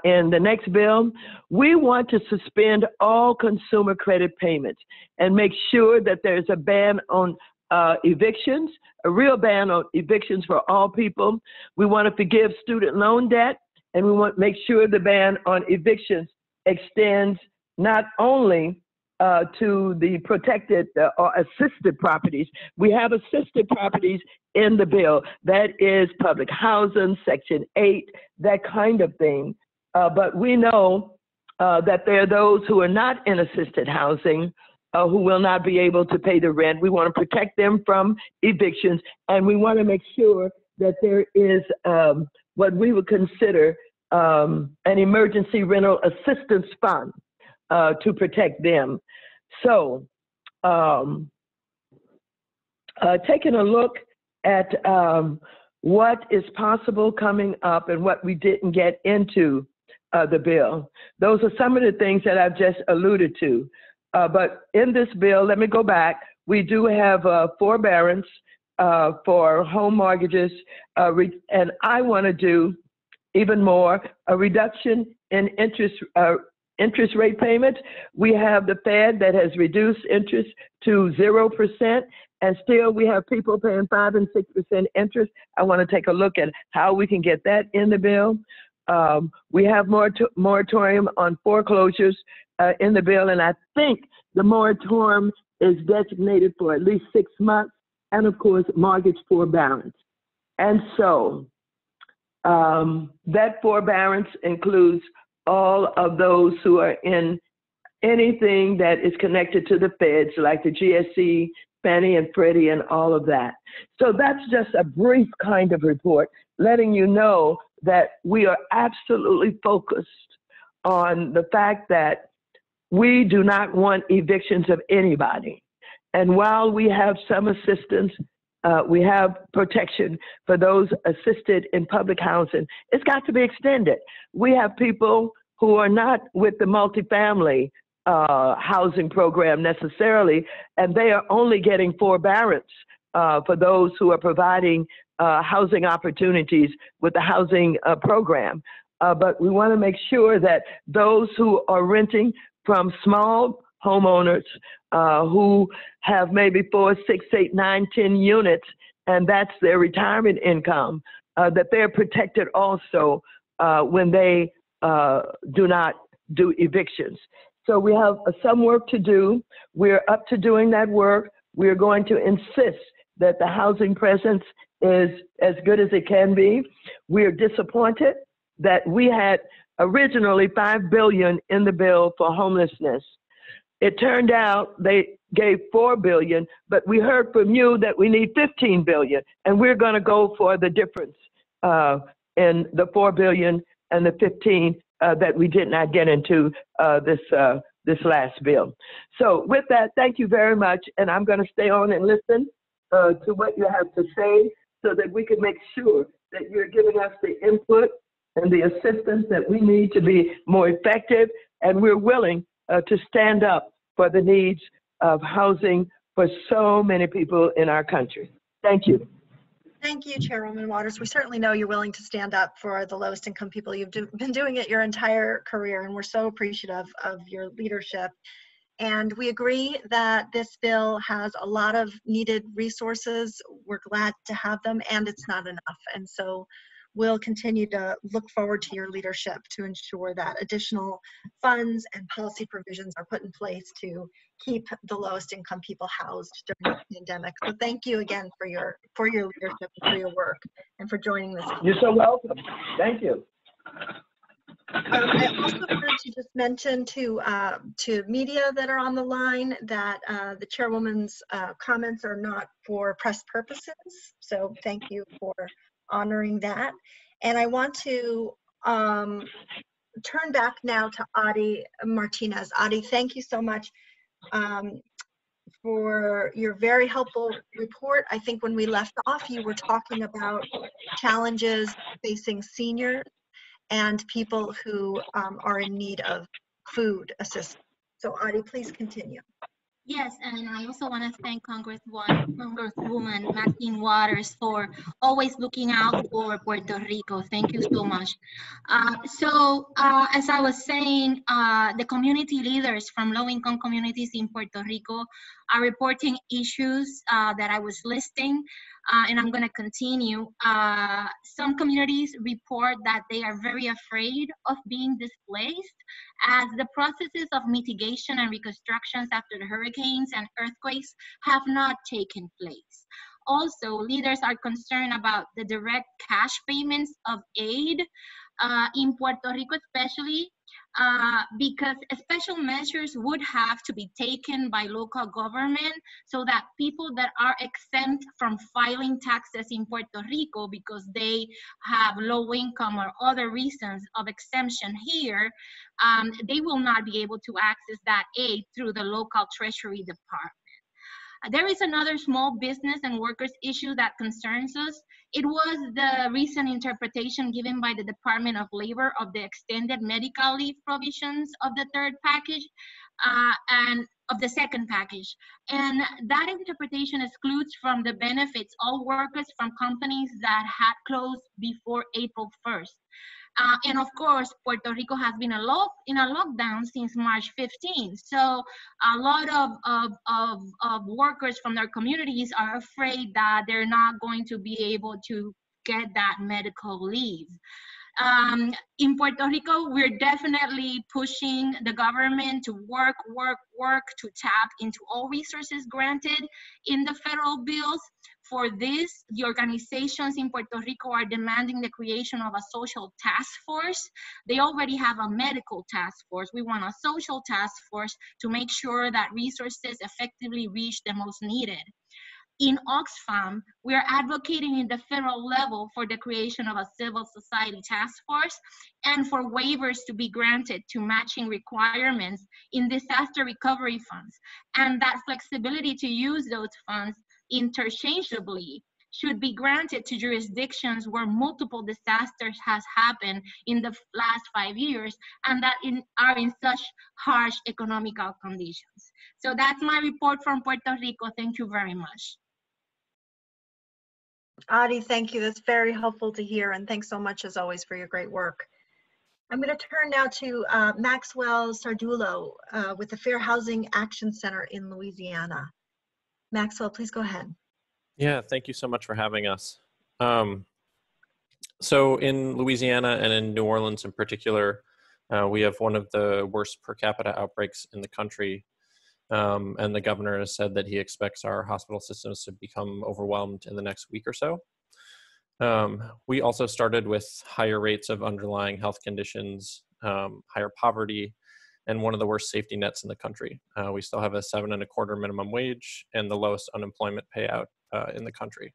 In the next bill, we want to suspend all consumer credit payments and make sure that there's a ban on evictions, a real ban on evictions for all people. We want to forgive student loan debt, and we want to make sure the ban on evictions extends not only to the protected or assisted properties. We have assisted properties in the bill. That is public housing, Section 8, that kind of thing. But we know that there are those who are not in assisted housing who will not be able to pay the rent. We want to protect them from evictions, and we want to make sure that there is what we would consider an emergency rental assistance fund to protect them. So taking a look at what is possible coming up and what we didn't get into the bill. Those are some of the things that I've just alluded to. But in this bill, let me go back, we do have forbearance for home mortgages, and I want to do even more, a reduction in interest rate payments. We have the Fed that has reduced interest to 0%, and still we have people paying 5% and 6% interest. I want to take a look at how we can get that in the bill. We have moratorium on foreclosures in the bill, and I think the moratorium is designated for at least 6 months, and of course, mortgage forbearance. And so that forbearance includes all of those who are in anything that is connected to the feds, like the GSE, Fannie and Freddie, and all of that. So that's just a brief kind of report, letting you know that we are absolutely focused on the fact that we do not want evictions of anybody. And while we have some assistance, we have protection for those assisted in public housing, it's got to be extended. We have people who are not with the multifamily housing program necessarily, and they are only getting forbearance for those who are providing housing opportunities with the housing program. But we want to make sure that those who are renting from small homeowners who have maybe 4, 6, 8, 9, 10 units, and that's their retirement income, that they're protected also when they do not do evictions. So we have some work to do. We're up to doing that work. We're going to insist that the housing presence is as good as it can be. We're disappointed that we had originally $5 billion in the bill for homelessness. It turned out they gave $4 billion, but we heard from you that we need $15 billion, and we're going to go for the difference in the $4 billion and the 15 that we did not get into this last bill. So with that, thank you very much, and I'm going to stay on and listen to what you have to say so that we can make sure that you're giving us the input and the assistance that we need to be more effective, and we're willing to stand up for the needs of housing for so many people in our country. Thank you. Thank you, Chairwoman Waters. We certainly know you're willing to stand up for the lowest income people. You've been doing it your entire career, and we're so appreciative of your leadership. And we agree that this bill has a lot of needed resources. We're glad to have them, and it's not enough. And so we'll continue to look forward to your leadership to ensure that additional funds and policy provisions are put in place to keep the lowest income people housed during the pandemic. So thank you again for your leadership and for your work and for joining this. You're so welcome. Thank you. I also wanted to just mention to media that are on the line that the chairwoman's comments are not for press purposes. So thank you for honoring that. And I want to turn back now to Adi Martinez. Adi, thank you so much for your very helpful report. I think when we left off, you were talking about challenges facing seniors and people who are in need of food assistance. So Adi, please continue. Yes, and I also want to thank Congresswoman Maxine Waters for always looking out for Puerto Rico. Thank you so much. As I was saying, the community leaders from low-income communities in Puerto Rico are reporting issues that I was listing, and I'm going to continue. Some communities report that they are very afraid of being displaced as the processes of mitigation and reconstructions after the hurricanes and earthquakes have not taken place. Also, leaders are concerned about the direct cash payments of aid in Puerto Rico, especially because special measures would have to be taken by local government so that people that are exempt from filing taxes in Puerto Rico because they have low income or other reasons of exemption here, they will not be able to access that aid through the local Treasury Department. There is another small business and workers issue that concerns us. It was the recent interpretation given by the Department of Labor of the extended medical leave provisions of the third package and of the second package. And that interpretation excludes from the benefits all workers from companies that had closed before April 1st. And of course, Puerto Rico has been in a lockdown since March 15. So a lot of workers from their communities are afraid that they're not going to be able to get that medical leave. In Puerto Rico, we're definitely pushing the government to work to tap into all resources granted in the federal bills. For this, the organizations in Puerto Rico are demanding the creation of a social task force. They already have a medical task force. We want a social task force to make sure that resources effectively reach the most needed. In Oxfam, we are advocating in the federal level for the creation of a civil society task force and for waivers to be granted to matching requirements in disaster recovery funds, and that flexibility to use those funds interchangeably should be granted to jurisdictions where multiple disasters has happened in the last 5 years and that are in such harsh economical conditions. So that's my report from Puerto Rico. Thank you very much. Adi, thank you. That's very helpful to hear, and thanks so much as always for your great work. I'm going to turn now to Maxwell Sardulo with the Fair Housing Action Center in Louisiana. Maxwell, please go ahead. Yeah, thank you so much for having us. So in Louisiana and in New Orleans in particular, we have one of the worst per capita outbreaks in the country. And the governor has said that he expects our hospital systems to become overwhelmed in the next week or so. We also started with higher rates of underlying health conditions, higher poverty, and one of the worst safety nets in the country. We still have a 7.25 minimum wage and the lowest unemployment payout in the country.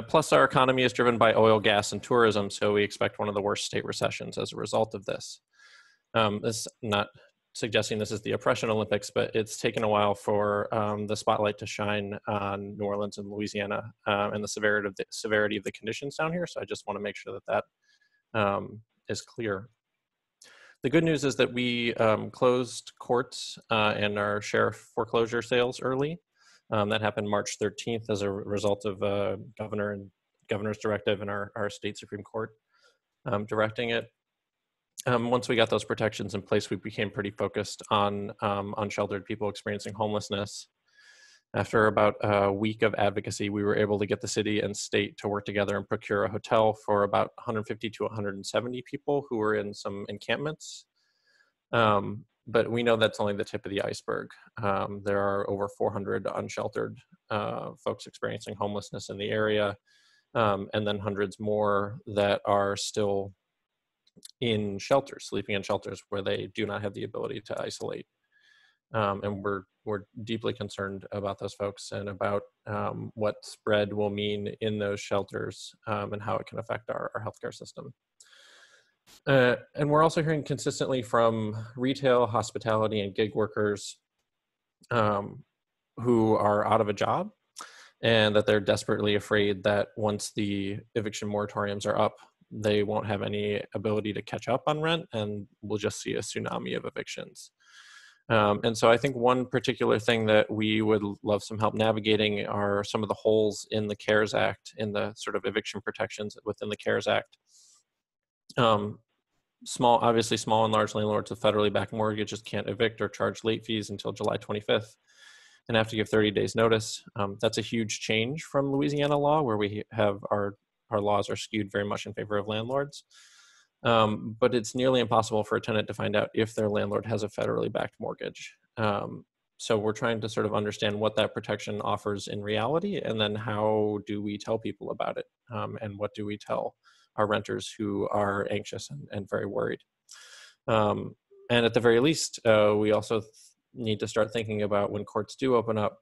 Plus, our economy is driven by oil, gas, and tourism, so we expect one of the worst state recessions as a result of this. This not suggesting this is the oppression Olympics, but it's taken a while for the spotlight to shine on New Orleans and Louisiana and the severity of the conditions down here. So I just want to make sure that that is clear. The good news is that we closed courts and our sheriff foreclosure sales early. That happened March 13th as a result of governor's directive and our state Supreme Court directing it. Once we got those protections in place, we became pretty focused on unsheltered people experiencing homelessness. After about a week of advocacy, we were able to get the city and state to work together and procure a hotel for about 150 to 170 people who were in some encampments. But we know that's only the tip of the iceberg. There are over 400 unsheltered folks experiencing homelessness in the area, and then hundreds more that are still in shelters, sleeping in shelters where they do not have the ability to isolate. And we're deeply concerned about those folks and about what spread will mean in those shelters and how it can affect our healthcare system. And we're also hearing consistently from retail, hospitality, and gig workers who are out of a job and that they're desperately afraid that once the eviction moratoriums are up, they won't have any ability to catch up on rent and we'll just see a tsunami of evictions. And so I think one particular thing that we would love some help navigating are some of the holes in the CARES Act, in the sort of eviction protections within the CARES Act. Obviously small and large landlords with federally backed mortgages can't evict or charge late fees until July 25th and have to give 30 days notice. That's a huge change from Louisiana law, where we have our laws are skewed very much in favor of landlords. But it's nearly impossible for a tenant to find out if their landlord has a federally backed mortgage. So we're trying to sort of understand what that protection offers in reality, and then how do we tell people about it? And what do we tell our renters who are anxious and very worried? And at the very least, we also need to start thinking about when courts do open up,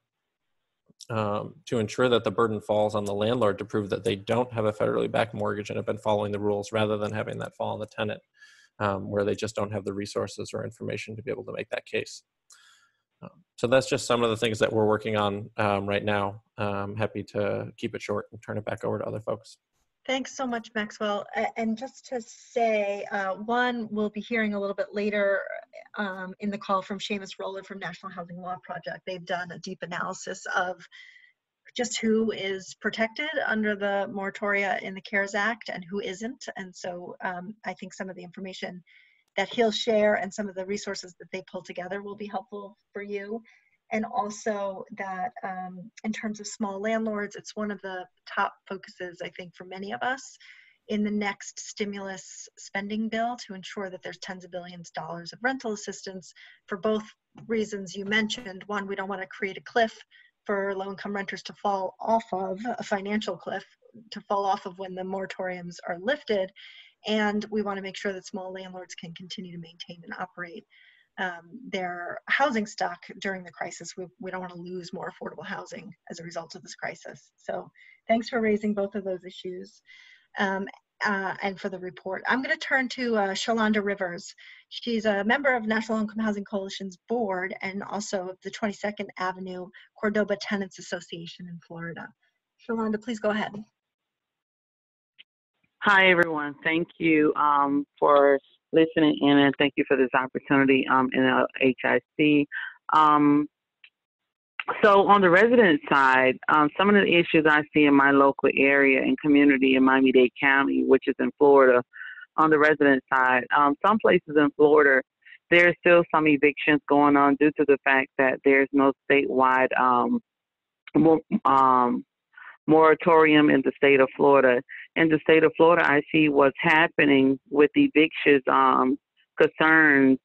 to ensure that the burden falls on the landlord to prove that they don't have a federally backed mortgage and have been following the rules, rather than having that fall on the tenant, where they just don't have the resources or information to be able to make that case. So that's just some of the things that we're working on right now. I'm happy to keep it short and turn it back over to other folks. Thanks so much, Maxwell. And just to say, one, we'll be hearing a little bit later in the call from Seamus Rowland from National Housing Law Project. They've done a deep analysis of just who is protected under the moratoria in the CARES Act and who isn't. And so I think some of the information that he'll share and some of the resources that they pull together will be helpful for you. And also that in terms of small landlords, it's one of the top focuses, I think, for many of us in the next stimulus spending bill, to ensure that there's tens of billions of dollars of rental assistance for both reasons you mentioned. One, we don't want to create a cliff for low-income renters to fall off of, a financial cliff to fall off of when the moratoriums are lifted. And we want to make sure that small landlords can continue to maintain and operate their housing stock during the crisis. We don't want to lose more affordable housing as a result of this crisis. So thanks for raising both of those issues and for the report. I'm going to turn to Shalonda Rivers. She's a member of National Income Housing Coalition's board and also the 22nd Avenue Cordoba Tenants Association in Florida. Shalonda, please go ahead. Hi, everyone. Thank you for listening in, and thank you for this opportunity in HIC. So on the resident side, some of the issues I see in my local area and community in Miami-Dade County, which is in Florida, on the resident side. Some places in Florida, there's still some evictions going on due to the fact that there's no statewide moratorium in the state of Florida. In the state of Florida, I see what's happening with evictions concerns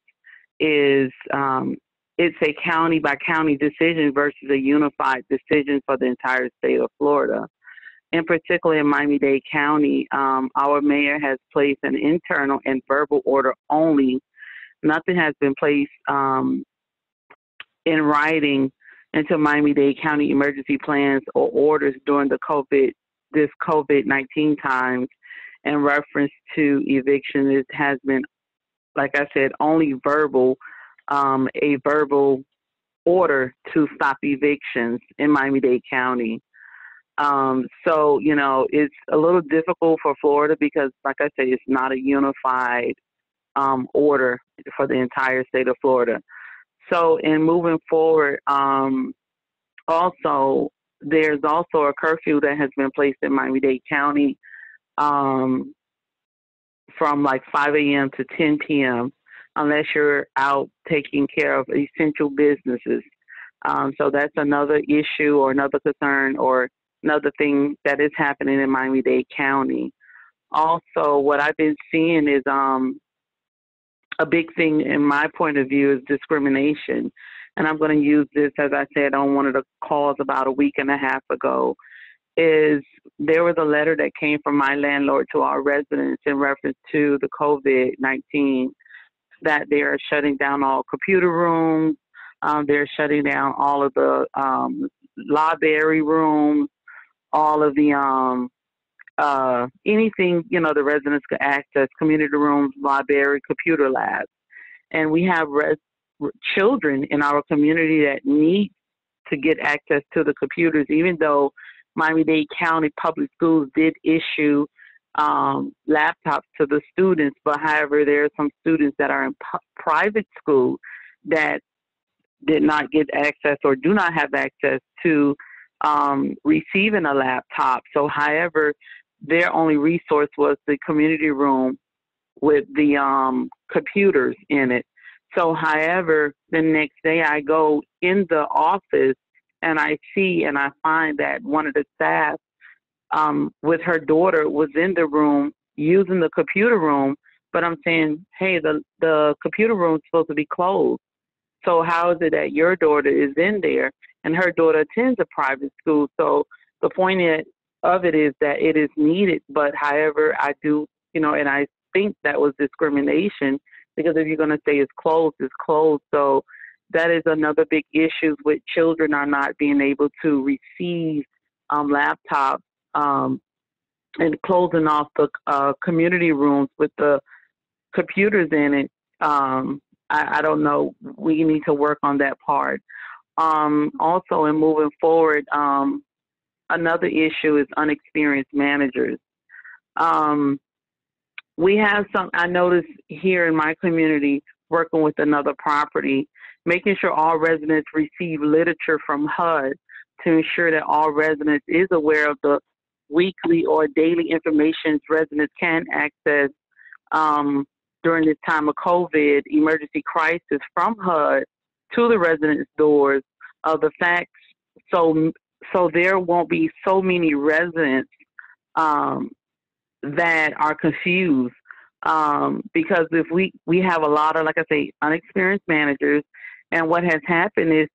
is it's a county by county decision versus a unified decision for the entire state of Florida. In particular, in Miami-Dade County, our mayor has placed an internal and verbal order only. Nothing has been placed in writing into Miami-Dade County emergency plans or orders during the COVID-19 times in reference to eviction. It has been, like I said, only verbal, a verbal order to stop evictions in Miami-Dade County. So, you know, it's a little difficult for Florida because, like I said, it's not a unified order for the entire state of Florida. So in moving forward, also, there's also a curfew that has been placed in Miami-Dade County from like 5 a.m. to 10 p.m. unless you're out taking care of essential businesses. So that's another issue or another concern or another thing that is happening in Miami-Dade County. Also, what I've been seeing is a big thing in my point of view is discrimination. And I'm going to use this, as I said, on one of the calls about a week and a half ago, is there was a letter that came from my landlord to our residents in reference to the COVID-19, that they are shutting down all computer rooms, they're shutting down all of the library rooms, all of the anything, you know, the residents could access, community rooms, library, computer labs. And we have children in our community that need to get access to the computers, even though Miami-Dade County Public Schools did issue laptops to the students. But however, there are some students that are in private school that did not get access or do not have access to receiving a laptop. So however, their only resource was the community room with the computers in it. So however, the next day I go in the office and I see and I find that one of the staff with her daughter was in the room using the computer room, but I'm saying, hey, the computer room is supposed to be closed. So how is it that your daughter is in there? And her daughter attends a private school. So the point of it is that it is needed, but however, I do, you know, and I think that was discrimination, because if you're going to say it's closed, it's closed. So that is another big issue with children are not being able to receive laptops and closing off the community rooms with the computers in it. I don't know. We need to work on that part. Also, in moving forward, another issue is unexperienced managers. We have some, I noticed here in my community, working with another property, making sure all residents receive literature from HUD to ensure that all residents is aware of the weekly or daily information residents can access during this time of COVID emergency crisis from HUD to the residents' doors of the facts, so there won't be so many residents that are confused, because if we have a lot of, like I say, unexperienced managers, and what has happened is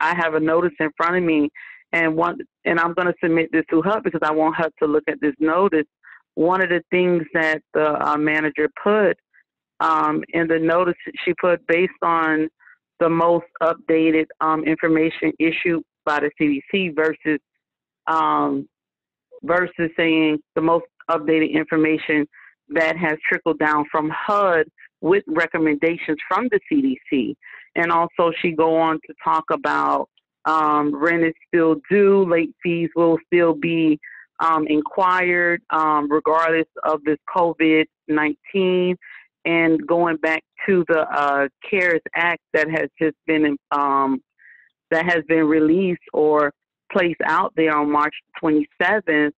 I have a notice in front of me, and I'm going to submit this to HUD because I want HUD to look at this notice. One of the things that the manager put in the notice, she put based on the most updated information issued by the CDC versus saying the most updated information that has trickled down from HUD with recommendations from the CDC. And also she go on to talk about rent is still due, late fees will still be inquired regardless of this COVID-19, and going back to the CARES Act that has just been released or placed out there on March 27th,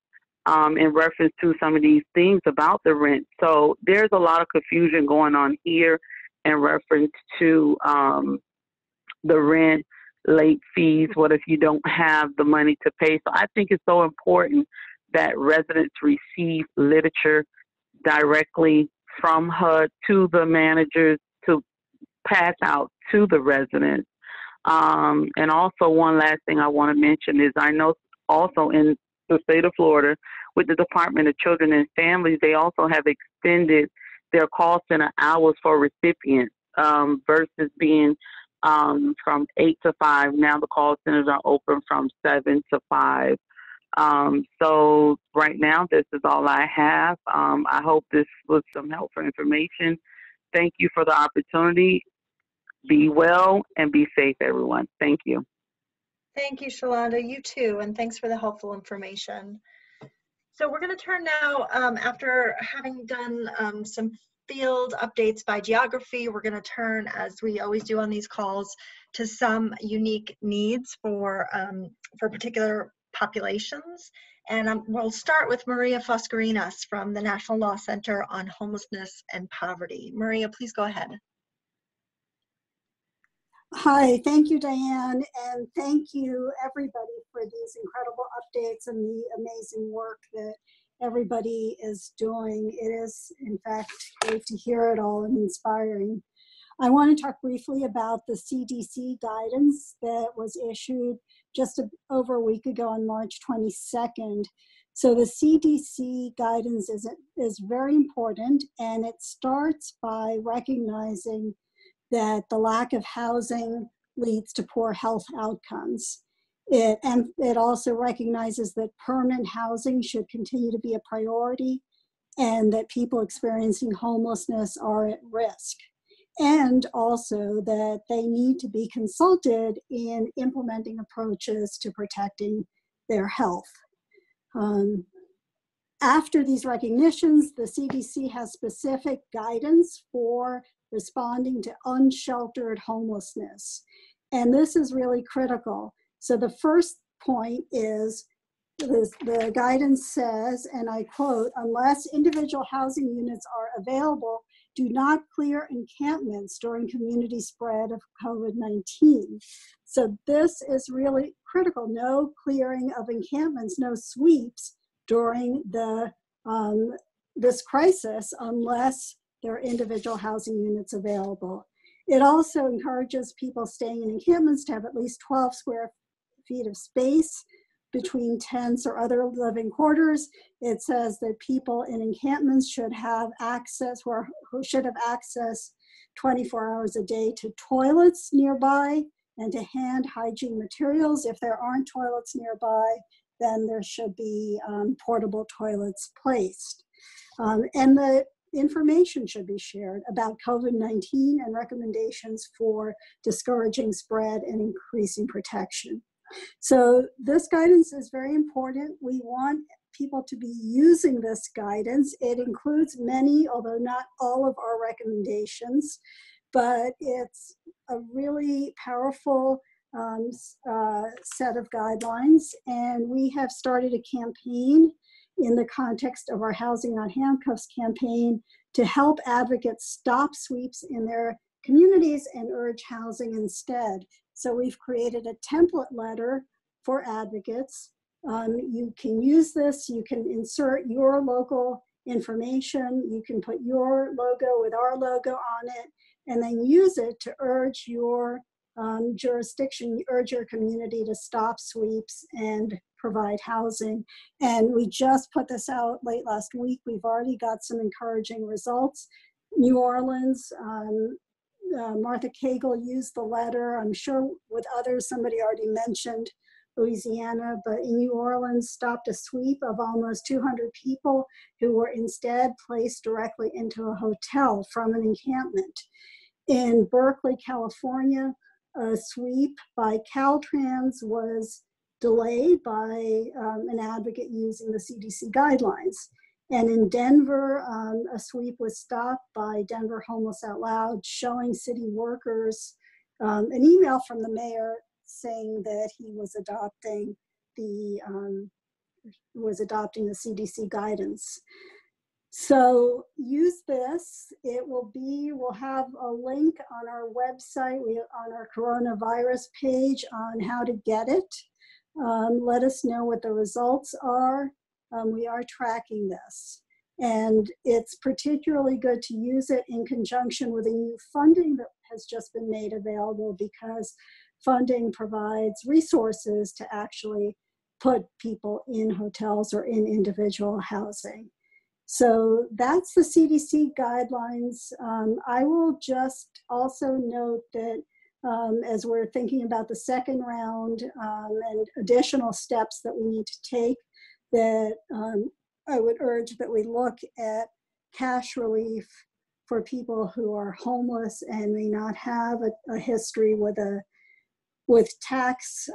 in reference to some of these things about the rent. So there's a lot of confusion going on here in reference to the rent, late fees, what if you don't have the money to pay. So I think it's so important that residents receive literature directly from HUD to the managers to pass out to the residents. And also one last thing I want to mention is I know also in the state of Florida with the Department of Children and Families, they also have extended their call center hours for recipients versus being from 8 to 5. Now the call centers are open from 7 to 5. So right now, this is all I have. I hope this was some helpful information. Thank you for the opportunity. Be well and be safe, everyone. Thank you. Thank you, Shalonda. You too, and thanks for the helpful information. So we're going to turn now, after having done some field updates by geography, we're going to turn, as we always do on these calls, to some unique needs for particular populations. And we'll start with Maria Foscarinas from the National Law Center on Homelessness and Poverty. Maria, please go ahead. Hi, thank you, Diane, and thank you, everybody, for these incredible updates and the amazing work that everybody is doing. It is, in fact, great to hear it all and inspiring. I want to talk briefly about the CDC guidance that was issued just over a week ago on March 22nd. So the CDC guidance is very important, and it starts by recognizing that the lack of housing leads to poor health outcomes. It also recognizes that permanent housing should continue to be a priority and that people experiencing homelessness are at risk. And also that they need to be consulted in implementing approaches to protecting their health. After these recognitions, the CDC has specific guidance for responding to unsheltered homelessness. And this is really critical. So the first point is the guidance says, and I quote, unless individual housing units are available, do not clear encampments during community spread of COVID-19. So this is really critical. No clearing of encampments, no sweeps during this crisis unless there are individual housing units available. It also encourages people staying in encampments to have at least 12 square feet of space between tents or other living quarters. It says that people in encampments should have access, who should have access 24 hours a day to toilets nearby and to hand hygiene materials. If there aren't toilets nearby, then there should be portable toilets placed. And the information should be shared about COVID-19 and recommendations for discouraging spread and increasing protection. So this guidance is very important. We want people to be using this guidance. It includes many, although not all of our recommendations, but it's a really powerful set of guidelines. And we have started a campaign in the context of our Housing on Handcuffs campaign to help advocates stop sweeps in their communities and urge housing instead. So we've created a template letter for advocates. You can use this, you can insert your local information, you can put your logo with our logo on it, and then use it to urge your jurisdiction, urge your community to stop sweeps and provide housing. And we just put this out late last week. We've already got some encouraging results. New Orleans, Martha Cagle used the letter. I'm sure with others, somebody already mentioned Louisiana, but in New Orleans stopped a sweep of almost 200 people who were instead placed directly into a hotel from an encampment. In Berkeley, California, a sweep by Caltrans was delayed by an advocate using the CDC guidelines. And in Denver, a sweep was stopped by Denver Homeless Out Loud, showing city workers an email from the mayor saying that he was adopting the was adopting the CDC guidance. So use this. We'll have a link on our website, on our coronavirus page on how to get it. Let us know what the results are. We are tracking this. And it's particularly good to use it in conjunction with a new funding that has just been made available, because funding provides resources to actually put people in hotels or in individual housing. So that's the CDC guidelines. I will just also note that as we're thinking about the second round and additional steps that we need to take, that I would urge that we look at cash relief for people who are homeless and may not have a history with tax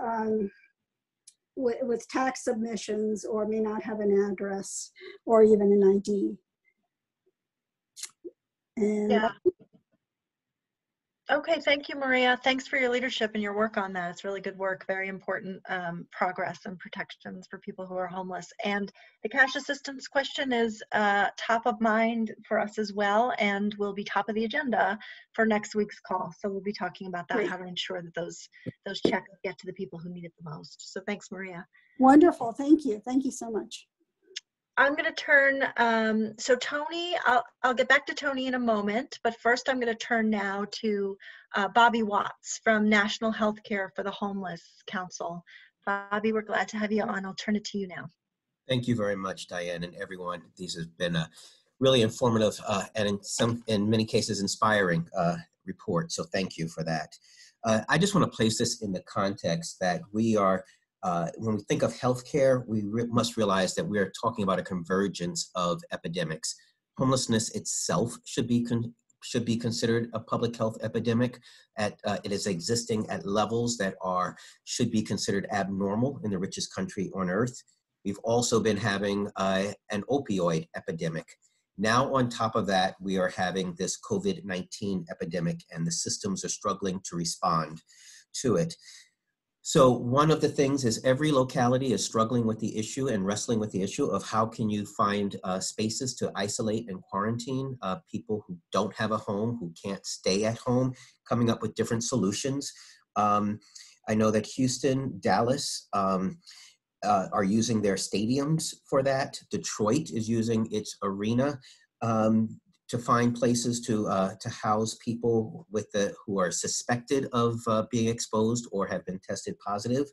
submissions, or may not have an address or even an ID. And yeah. Okay, thank you, Maria. Thanks for your leadership and your work on that. It's really good work, very important progress and protections for people who are homeless. And the cash assistance question is top of mind for us as well, and will be top of the agenda for next week's call. So we'll be talking about that, how to ensure that those checks get to the people who need it the most. So thanks, Maria. Wonderful, thank you. Thank you so much. I'm going to turn, so Tony, I'll get back to Tony in a moment, but first I'm going to turn now to Bobby Watts from National Healthcare for the Homeless Council. Bobby, we're glad to have you on. I'll turn it to you now. Thank you very much, Diane, and everyone. These have been a really informative and in many cases inspiring report, so thank you for that. I just want to place this in the context that we are when we think of healthcare, we must realize that we are talking about a convergence of epidemics. Homelessness itself should be considered a public health epidemic. It is existing at levels that should be considered abnormal in the richest country on earth. We've also been having an opioid epidemic. Now, on top of that, we are having this COVID-19 epidemic, and the systems are struggling to respond to it. So one of the things is every locality is struggling with the issue and wrestling with the issue of how can you find spaces to isolate and quarantine people who don't have a home, who can't stay at home, coming up with different solutions. I know that Houston, Dallas are using their stadiums for that. Detroit is using its arena to find places to house people who are suspected of being exposed or have been tested positive.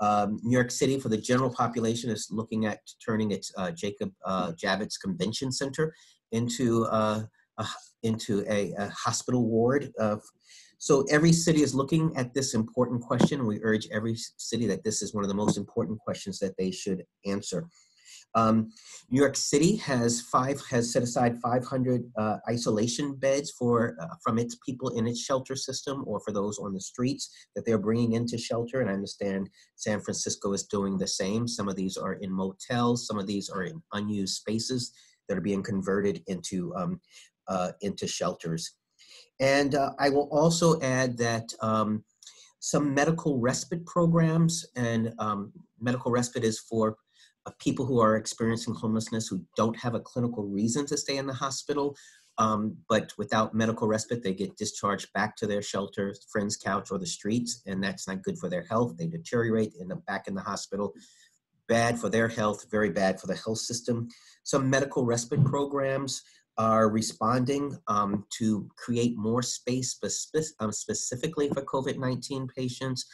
New York City, for the general population, is looking at turning its Jacob Javits Convention Center into a hospital ward. So every city is looking at this important question. We urge every city that this is one of the most important questions that they should answer. New York City has set aside 500 isolation beds from its people in its shelter system, or for those on the streets that they're bringing into shelter. And I understand San Francisco is doing the same. Some of these are in motels. Some of these are in unused spaces that are being converted into shelters. And I will also add that some medical respite programs, and medical respite is for people who are experiencing homelessness who don't have a clinical reason to stay in the hospital, but without medical respite, they get discharged back to their shelter, friend's couch, or the streets, and that's not good for their health. They deteriorate, end up back in the hospital. Bad for their health, very bad for the health system. Some medical respite programs are responding to create more space specifically for COVID-19 patients,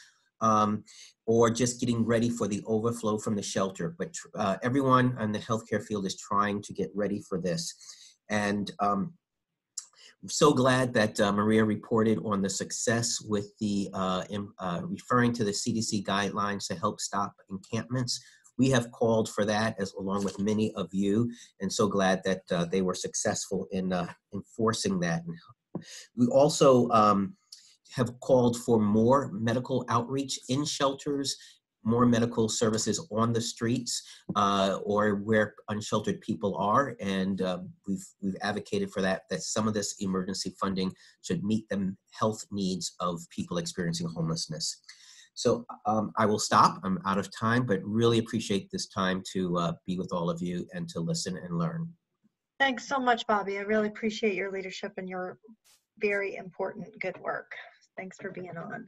or just getting ready for the overflow from the shelter. But everyone in the healthcare field is trying to get ready for this. And I'm so glad that Maria reported on the success with the referring to the CDC guidelines to help stop encampments. We have called for that, along with many of you, and so glad that they were successful in enforcing that. We also have called for more medical outreach in shelters, more medical services on the streets or where unsheltered people are, and we've advocated for that some of this emergency funding should meet the health needs of people experiencing homelessness. So I will stop. I'm out of time, but really appreciate this time to be with all of you and to listen and learn. Thanks so much, Bobby. I really appreciate your leadership and your very important good work. Thanks for being on.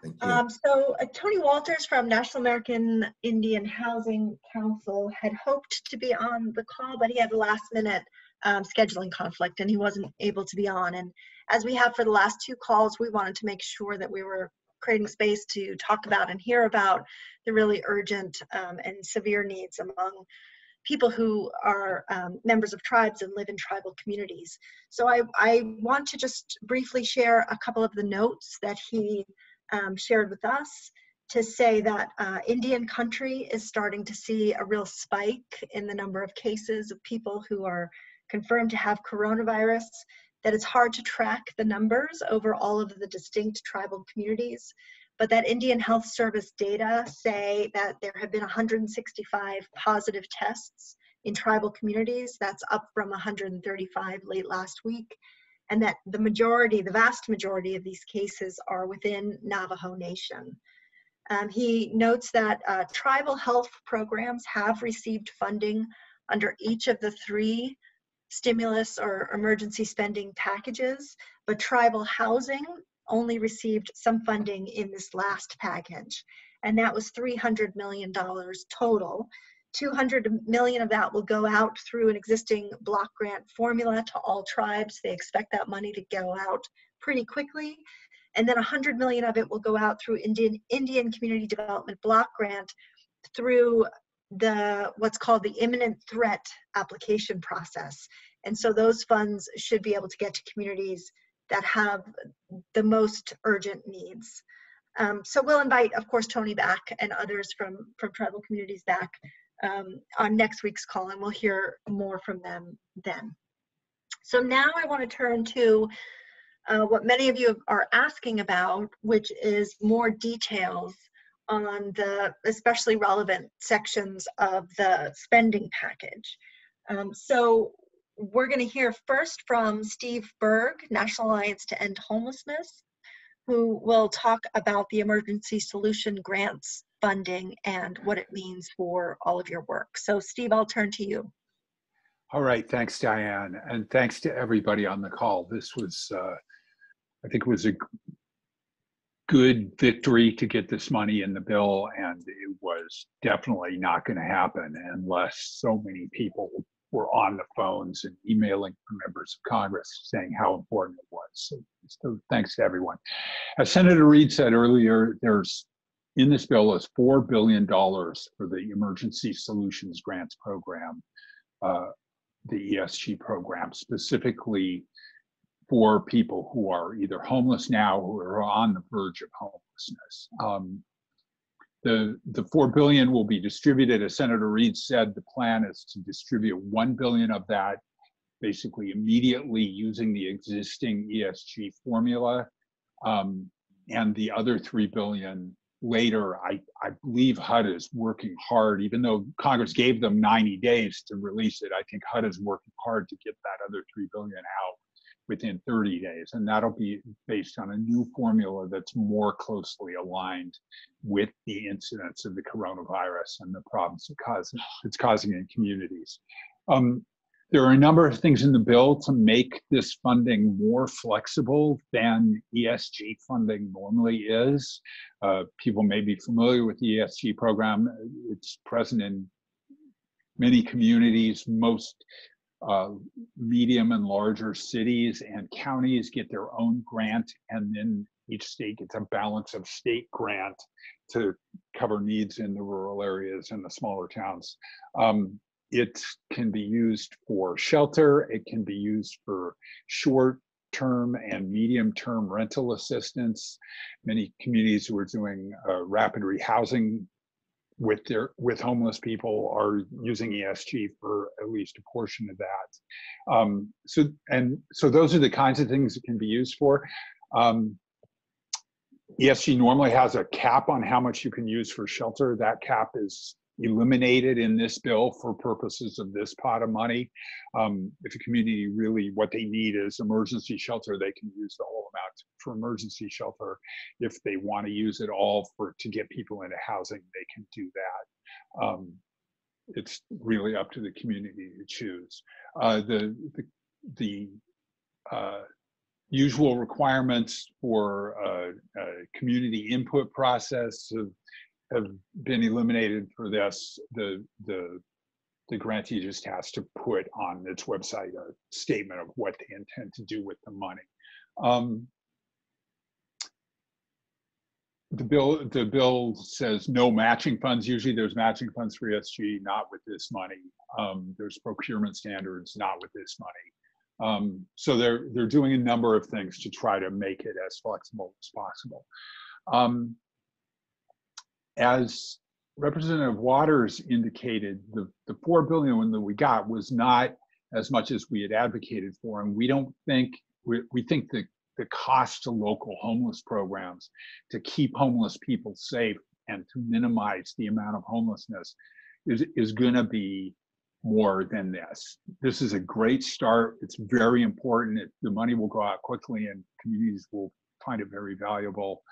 Thank you. Tony Walters from National American Indian Housing Council had hoped to be on the call, but he had a last minute scheduling conflict and he wasn't able to be on. And as we have for the last 2 calls, we wanted to make sure that we were creating space to talk about and hear about the really urgent and severe needs among people who are members of tribes and live in tribal communities. So I want to just briefly share a couple of the notes that he shared with us to say that Indian country is starting to see a real spike in the number of cases of people who are confirmed to have coronavirus, that it's hard to track the numbers over all of the distinct tribal communities, but that Indian Health Service data say that there have been 165 positive tests in tribal communities. That's up from 135 late last week. And that the vast majority of these cases are within Navajo Nation. He notes that tribal health programs have received funding under each of the 3 stimulus or emergency spending packages, but tribal housing only received some funding in this last package. And that was $300 million total. $200 million of that will go out through an existing block grant formula to all tribes. They expect that money to go out pretty quickly. And then $100 million of it will go out through Indian Community Development Block Grant through what's called the imminent threat application process. And so those funds should be able to get to communities that have the most urgent needs. So we'll invite, of course, Tony back and others from tribal communities back on next week's call, and we'll hear more from them then. So now I want to turn to what many of you are asking about, which is more details on the especially relevant sections of the spending package. So we're going to hear first from Steve Berg, National Alliance to End Homelessness, who will talk about the emergency solution grants funding and what it means for all of your work. So Steve, I'll turn to you. All right, thanks, Diane, and thanks to everybody on the call. This was, I think it was a good victory to get this money in the bill, and it was definitely not going to happen unless so many people were on the phones and emailing members of Congress saying how important it was. So thanks to everyone. As Senator Reid said earlier, there's in this bill is $4 billion for the Emergency Solutions Grants Program, the ESG program, specifically for people who are either homeless now or are on the verge of homelessness. The $4 billion will be distributed, as Senator Reid said. The plan is to distribute $1 billion of that basically immediately using the existing ESG formula, and the other $3 billion later. I believe HUD is working hard, even though Congress gave them 90 days to release it. I think HUD is working hard to get that other $3 billion out within 30 days. And that'll be based on a new formula that's more closely aligned with the incidence of the coronavirus and the problems it's causing in communities. There are a number of things in the bill to make this funding more flexible than ESG funding normally is. People may be familiar with the ESG program. It's present in many communities. Most medium and larger cities and counties get their own grant, and then each state gets a balance of state grant to cover needs in the rural areas and the smaller towns. It can be used for shelter. It can be used for short-term and medium-term rental assistance. Many communities who are doing rapid rehousing with homeless people are using ESG for at least a portion of that. So those are the kinds of things it can be used for. ESG normally has a cap on how much you can use for shelter. That cap is eliminated in this bill for purposes of this pot of money. If a community really, what they need is emergency shelter, they can use the whole amount for emergency shelter. If they want to use it all to get people into housing, they can do that. It's really up to the community to choose. The usual requirements for a community input process have been eliminated for this. The grantee just has to put on its website a statement of what they intend to do with the money. The bill says no matching funds. Usually there's matching funds for ESG, not with this money. There's procurement standards, not with this money. So they're doing a number of things to try to make it as flexible as possible. As Representative Waters indicated, the $4 billion that we got was not as much as we had advocated for, and we think that the cost to local homeless programs to keep homeless people safe and to minimize the amount of homelessness is going to be more than this. This is a great start. It's very important. The money will go out quickly and communities will find it very valuable.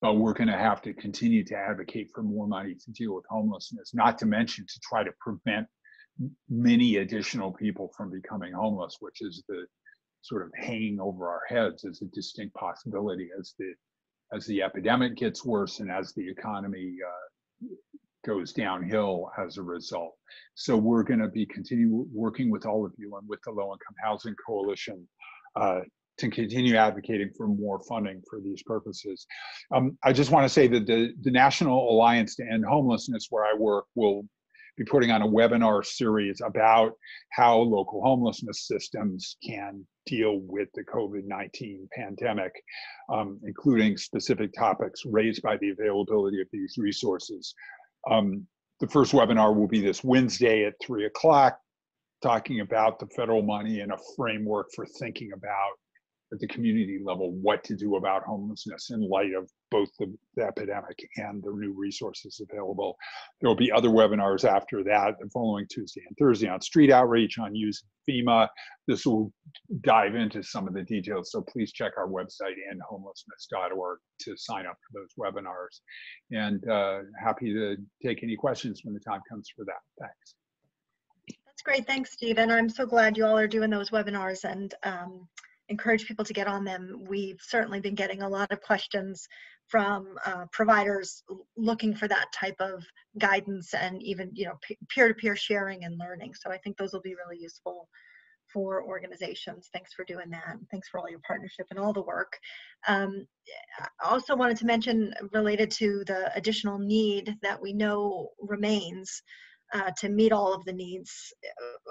But we're going to have to continue to advocate for more money to deal with homelessness, not to mention to try to prevent many additional people from becoming homeless, which is the sort of hanging over our heads as a distinct possibility as the epidemic gets worse and as the economy goes downhill as a result. So we're going to be continue working with all of you and with the Low Income Housing Coalition to continue advocating for more funding for these purposes. I just want to say that the National Alliance to End Homelessness, where I work, will be putting on a webinar series about how local homelessness systems can deal with the COVID-19 pandemic, including specific topics raised by the availability of these resources. The first webinar will be this Wednesday at 3 o'clock, talking about the federal money and a framework for thinking about at the community level what to do about homelessness in light of both the epidemic and the new resources available. There will be other webinars after that the following Tuesday and Thursday on street outreach, on using FEMA. This will dive into some of the details, so please check our website endhomelessness.org to sign up for those webinars. And happy to take any questions when the time comes for that. Thanks. That's great. Thanks, Stephen. I'm so glad you all are doing those webinars and encourage people to get on them. We've certainly been getting a lot of questions from providers looking for that type of guidance and even peer-to-peer sharing and learning. So I think those will be really useful for organizations. Thanks for doing that. Thanks for all your partnership and all the work. I also wanted to mention, related to the additional need that we know remains to meet all of the needs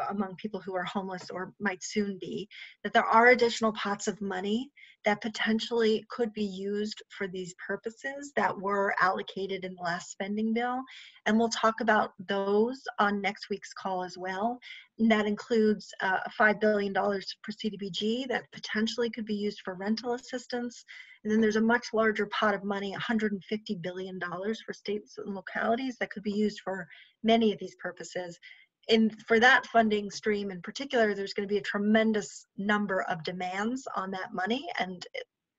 among people who are homeless or might soon be, that there are additional pots of money that potentially could be used for these purposes that were allocated in the last spending bill. And we'll talk about those on next week's call as well. And that includes $5 billion for CDBG that potentially could be used for rental assistance. And then there's a much larger pot of money, $150 billion for states and localities that could be used for many of these purposes. And for that funding stream in particular, there's going to be a tremendous number of demands on that money, and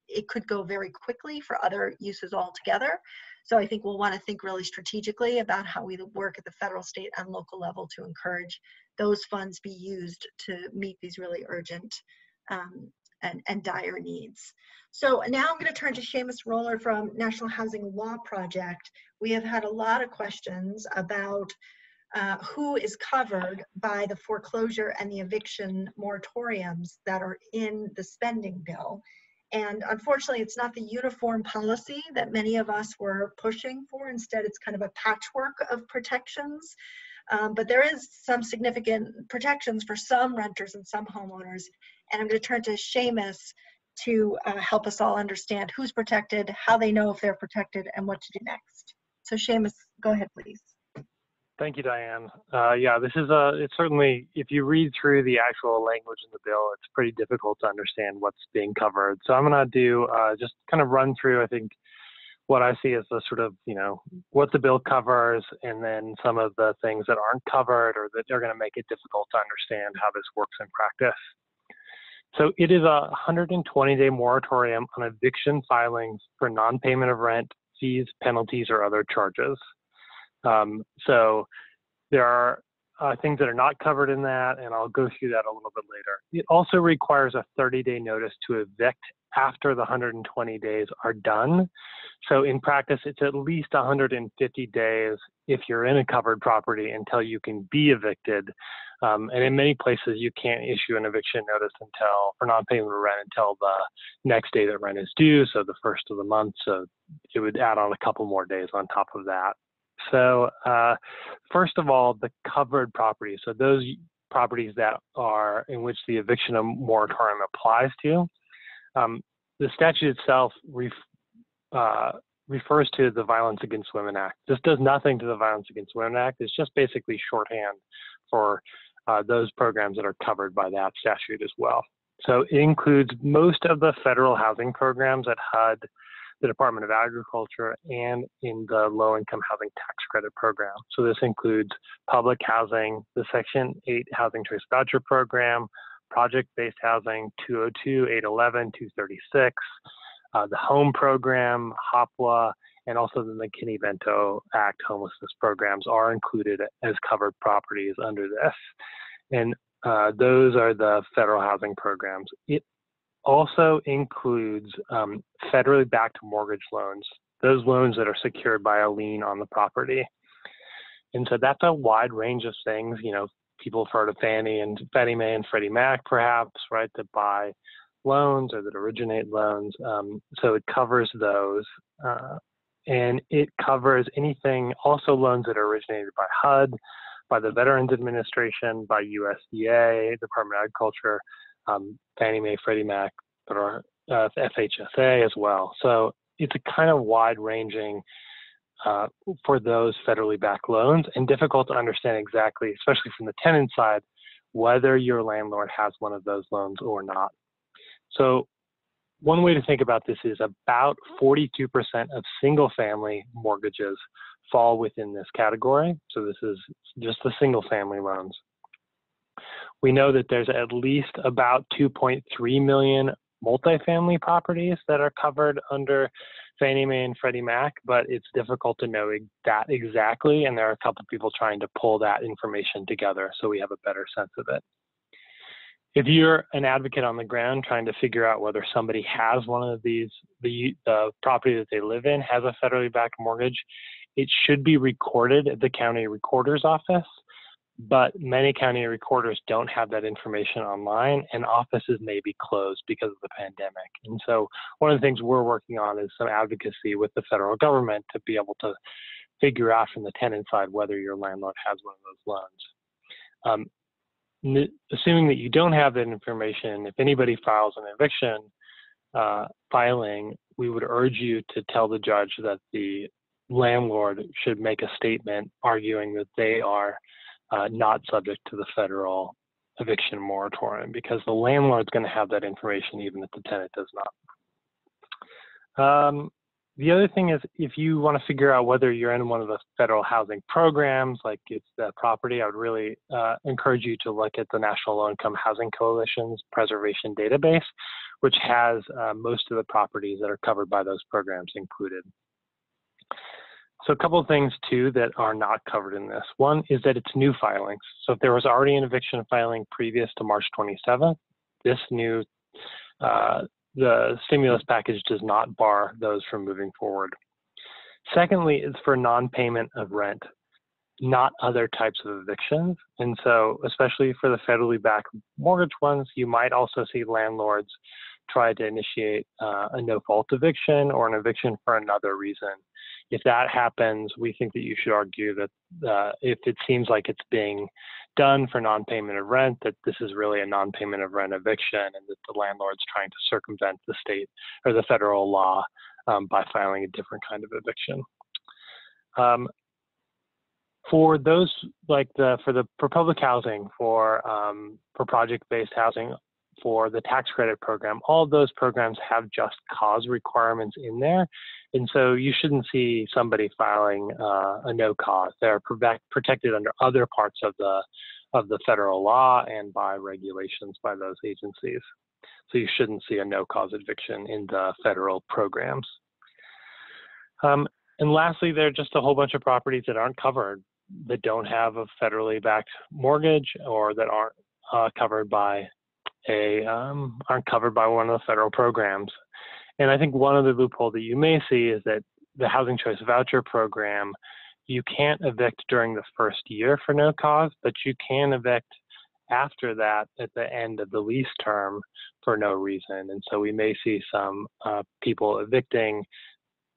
it could go very quickly for other uses altogether. So I think we'll want to think really strategically about how we work at the federal, state, and local level to encourage those funds be used to meet these really urgent and dire needs. So now I'm going to turn to Seamus Roller from National Housing Law Project. We have had a lot of questions about who is covered by the foreclosure and the eviction moratoriums that are in the spending bill. And unfortunately, it's not the uniform policy that many of us were pushing for. Instead, it's kind of a patchwork of protections. But there is some significant protections for some renters and some homeowners. And I'm going to turn to Seamus to help us all understand who's protected, how they know if they're protected, and what to do next. So Seamus, go ahead, please. Thank you, Diane. Yeah, this is it's certainly, if you read through the actual language in the bill, it's pretty difficult to understand what's being covered. So I'm going to do just kind of run through, I think, what I see as the sort of, what the bill covers, and then some of the things that aren't covered or that are going to make it difficult to understand how this works in practice. So it is a 120-day moratorium on eviction filings for non-payment of rent, fees, penalties, or other charges. So there are things that are not covered in that, and I'll go through that a little bit later. It also requires a 30-day notice to evict after the 120 days are done. So in practice, it's at least 150 days if you're in a covered property until you can be evicted. And in many places, you can't issue an eviction notice for non-payment of rent until the next day that rent is due, so the first of the month. So it would add on a couple more days on top of that. So first of all, the covered properties, so those properties that are in which the eviction moratorium applies to, the statute itself refers to the Violence Against Women Act. This does nothing to the Violence Against Women Act. It's just basically shorthand for those programs that are covered by that statute as well. So it includes most of the federal housing programs at HUD, the Department of Agriculture, and in the low-income housing tax credit program. So this includes public housing, the Section 8 Housing Choice Voucher Program, project-based housing, 202, 811, 236, the home program, HOPWA, and also the McKinney-Vento Act homelessness programs are included as covered properties under this. And those are the federal housing programs. It also includes federally backed mortgage loans, those loans that are secured by a lien on the property. And so that's a wide range of things. People have heard of Fannie Mae and Freddie Mac, perhaps, right, that buy loans or that originate loans. So it covers those. And it covers anything, also loans that are originated by HUD, by the Veterans Administration, by USDA, Department of Agriculture, Fannie Mae, Freddie Mac, or FHSA as well. So it's a kind of wide-ranging for those federally backed loans, and difficult to understand exactly, especially from the tenant side, whether your landlord has one of those loans or not. So one way to think about this is about 42% of single-family mortgages fall within this category. So this is just the single-family loans. We know that there's at least about 2.3 million multifamily properties that are covered under Fannie Mae and Freddie Mac, but it's difficult to know that exactly, and there are a couple of people trying to pull that information together so we have a better sense of it. If you're an advocate on the ground trying to figure out whether somebody has one of these, the property that they live in has a federally backed mortgage, it should be recorded at the county recorder's office, but many county recorders don't have that information online, and offices may be closed because of the pandemic. And so one of the things we're working on is some advocacy with the federal government to be able to figure out from the tenant side whether your landlord has one of those loans. Assuming that you don't have that information, if anybody files an eviction filing, we would urge you to tell the judge that the landlord should make a statement arguing that they are not subject to the federal eviction moratorium, because the landlord's going to have that information even if the tenant does not. The other thing is, if you want to figure out whether you're in one of the federal housing programs, like it's the property, I would really encourage you to look at the National Low Income Housing Coalition's preservation database, which has most of the properties that are covered by those programs included. So a couple of things, too, that are not covered in this. One is that it's new filings. So if there was already an eviction filing previous to March 27th, this new the stimulus package does not bar those from moving forward. Secondly, it's for non-payment of rent, not other types of evictions. And so, especially for the federally backed mortgage ones, you might also see landlords try to initiate a no-fault eviction or an eviction for another reason. If that happens, we think that you should argue that if it seems like it's being done for non-payment of rent, that this is really a non-payment of rent eviction, and that the landlord's trying to circumvent the state or the federal law by filing a different kind of eviction. For those, like for public housing, for project-based housing, for the tax credit program, all of those programs have just cause requirements in there. And so you shouldn't see somebody filing a no cause. They're protected under other parts of the federal law and by regulations by those agencies. So you shouldn't see a no cause eviction in the federal programs. And lastly, there are just a whole bunch of properties that aren't covered, that don't have a federally backed mortgage, or that aren't covered by one of the federal programs. And I think one of the loopholes that you may see is that the Housing Choice Voucher Program, you can't evict during the first year for no cause, but you can evict after that at the end of the lease term for no reason. And so we may see some people evicting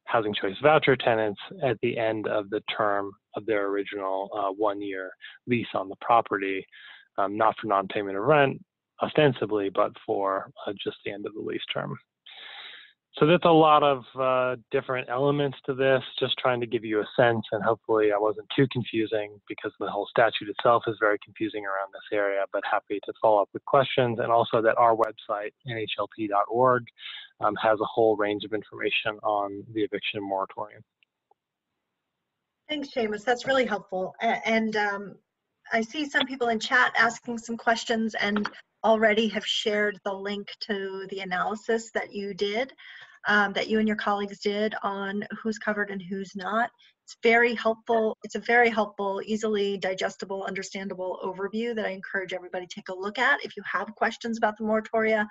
Housing Choice Voucher tenants at the end of the term of their original 1-year lease on the property, not for non-payment of rent ostensibly, but for just the end of the lease term. So that's a lot of different elements to this, just trying to give you a sense, and hopefully I wasn't too confusing, because the whole statute itself is very confusing around this area, but happy to follow up with questions. And also that our website, nhlp.org, has a whole range of information on the eviction moratorium. Thanks, Seamus. That's really helpful. And I see some people in chat asking some questions and already have shared the link to the analysis that you did, that you and your colleagues did on who's covered and who's not. It's very helpful. It's a very helpful, easily digestible, understandable overview that I encourage everybody to take a look at if you have questions about the moratoria.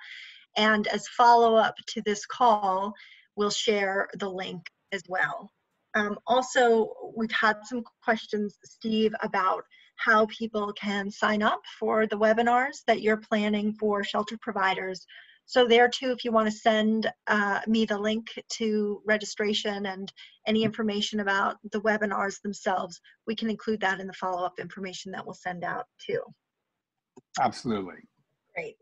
And as follow-up to this call, we'll share the link as well. Also, we've had some questions, Steve, about how people can sign up for the webinars that you're planning for shelter providers. So there too, if you want to send me the link to registration and any information about the webinars themselves, we can include that in the follow-up information that we'll send out too. Absolutely. Great.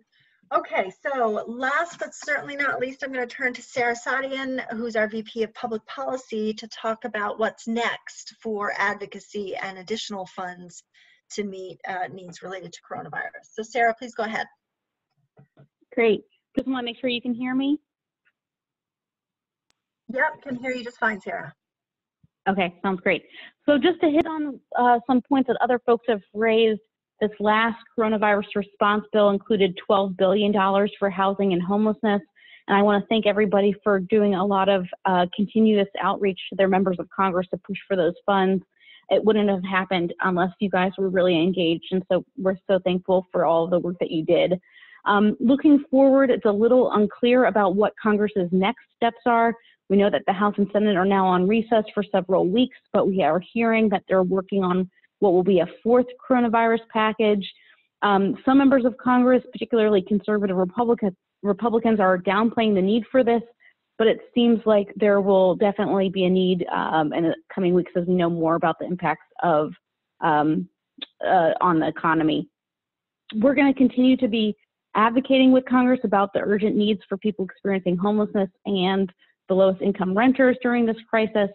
Okay, so last but certainly not least, I'm going to turn to Sarah Sadian, who's our VP of Public Policy, to talk about what's next for advocacy and additional funds to meet needs related to coronavirus. So Sarah, please go ahead. Great. Just want to make sure you can hear me. Yep, can hear you just fine, Sarah. Okay, sounds great. So just to hit on some points that other folks have raised, this last coronavirus response bill included $12 billion for housing and homelessness. And I want to thank everybody for doing a lot of continuous outreach to their members of Congress to push for those funds. It wouldn't have happened unless you guys were really engaged. And so we're so thankful for all of the work that you did. Looking forward, it's a little unclear about what Congress's next steps are. We know that the House and Senate are now on recess for several weeks, but we are hearing that they're working on what will be a fourth coronavirus package. Some members of Congress, particularly conservative Republicans, are downplaying the need for this, but it seems like there will definitely be a need in the coming weeks as we know more about the impacts of on the economy. We're going to continue to be advocating with Congress about the urgent needs for people experiencing homelessness and the lowest income renters during this crisis.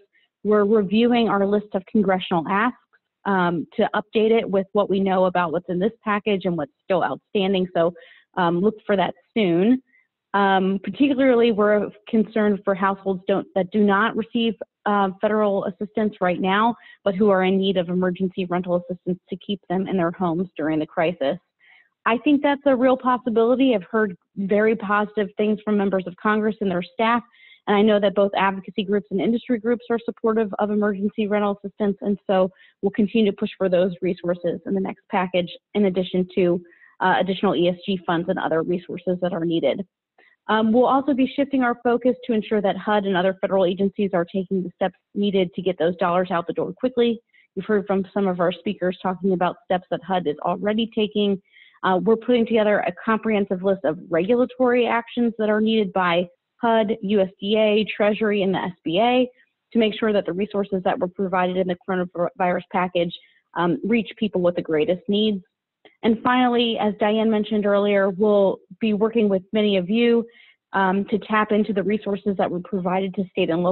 We're reviewing our list of congressional asks to update it with what we know about what's in this package and what's still outstanding. So look for that soon. Particularly, we're concerned for households that do not receive federal assistance right now, but who are in need of emergency rental assistance to keep them in their homes during the crisis. I think that's a real possibility. I've heard very positive things from members of Congress and their staff, and I know that both advocacy groups and industry groups are supportive of emergency rental assistance, and so we'll continue to push for those resources in the next package, in addition to additional ESG funds and other resources that are needed. We'll also be shifting our focus to ensure that HUD and other federal agencies are taking the steps needed to get those dollars out the door quickly. You've heard from some of our speakers talking about steps that HUD is already taking. We're putting together a comprehensive list of regulatory actions that are needed by HUD, USDA, Treasury, and the SBA to make sure that the resources that were provided in the coronavirus package reach people with the greatest needs. And finally, as Diane mentioned earlier, we'll be working with many of you to tap into the resources that were provided to state and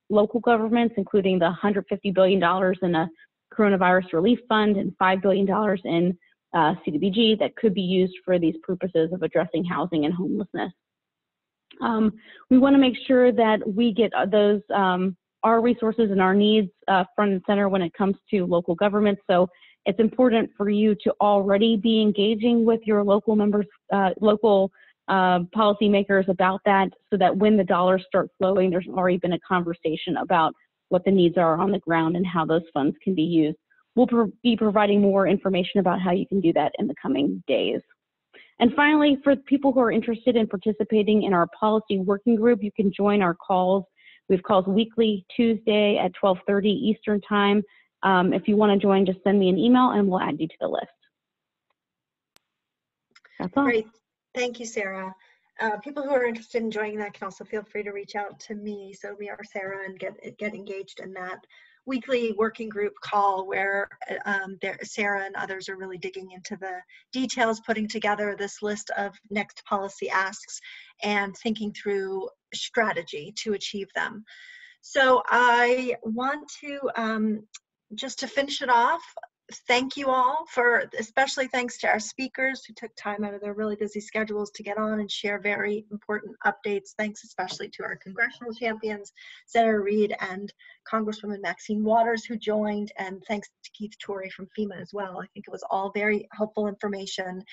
local governments, including the $150 billion in a coronavirus relief fund and $5 billion in CDBG that could be used for these purposes of addressing housing and homelessness. We want to make sure that we get those our resources and our needs front and center when it comes to local government. So it's important for you to already be engaging with your local members, local policymakers about that, so that when the dollars start flowing, there's already been a conversation about what the needs are on the ground and how those funds can be used. We'll be providing more information about how you can do that in the coming days. And finally, for people who are interested in participating in our policy working group, you can join our calls. We have calls weekly, Tuesday at 12:30 Eastern Time. If you want to join, just send me an email and we'll add you to the list. That's all. Great. Thank you, Sarah. People who are interested in joining that can also feel free to reach out to me, Sylvia or Sarah, and get engaged in that weekly working group call where Sarah and others are really digging into the details, putting together this list of next policy asks and thinking through strategy to achieve them. So I want to, just to finish it off, thank you all for, especially thanks to our speakers who took time out of their really busy schedules to get on and share very important updates. Thanks especially to our congressional champions, Senator Reid and Congresswoman Maxine Waters, who joined, and thanks to Keith Torrey from FEMA as well. I think it was all very helpful information.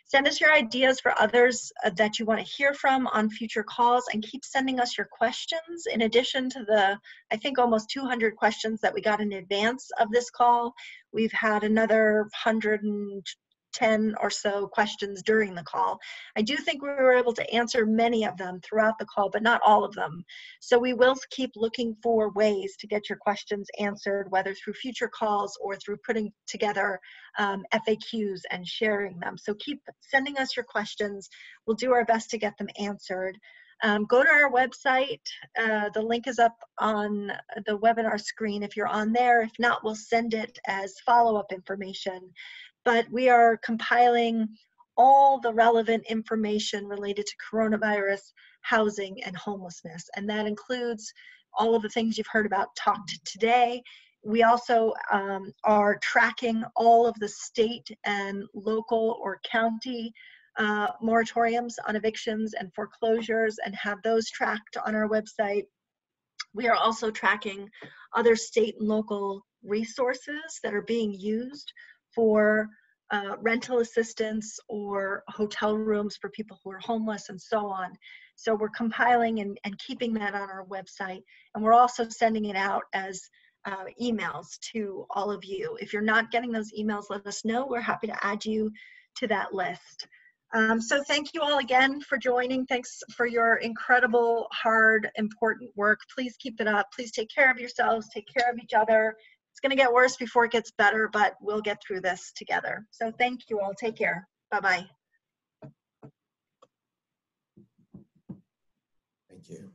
Send us your ideas for others that you want to hear from on future calls, and keep sending us your questions. In addition to the, I think, almost 200 questions that we got in advance of this call, we've had another 110 or so questions during the call. I do think we were able to answer many of them throughout the call, but not all of them. So we will keep looking for ways to get your questions answered, whether through future calls or through putting together FAQs and sharing them. So keep sending us your questions. We'll do our best to get them answered. Go to our website. The link is up on the webinar screen if you're on there. If not, we'll send it as follow-up information. But we are compiling all the relevant information related to coronavirus, housing, and homelessness. And that includes all of the things you've heard about talked today. We also are tracking all of the state and local or county moratoriums on evictions and foreclosures, and have those tracked on our website. We are also tracking other state and local resources that are being used for rental assistance or hotel rooms for people who are homeless and so on. So we're compiling and keeping that on our website, and we're also sending it out as emails to all of you. If you're not getting those emails, let us know. We're happy to add you to that list. So thank you all again for joining. Thanks for your incredible, hard, important work. Please keep it up. Please take care of yourselves, take care of each other. It's going to get worse before it gets better, but we'll get through this together. So thank you all. Take care. Bye-bye. Thank you.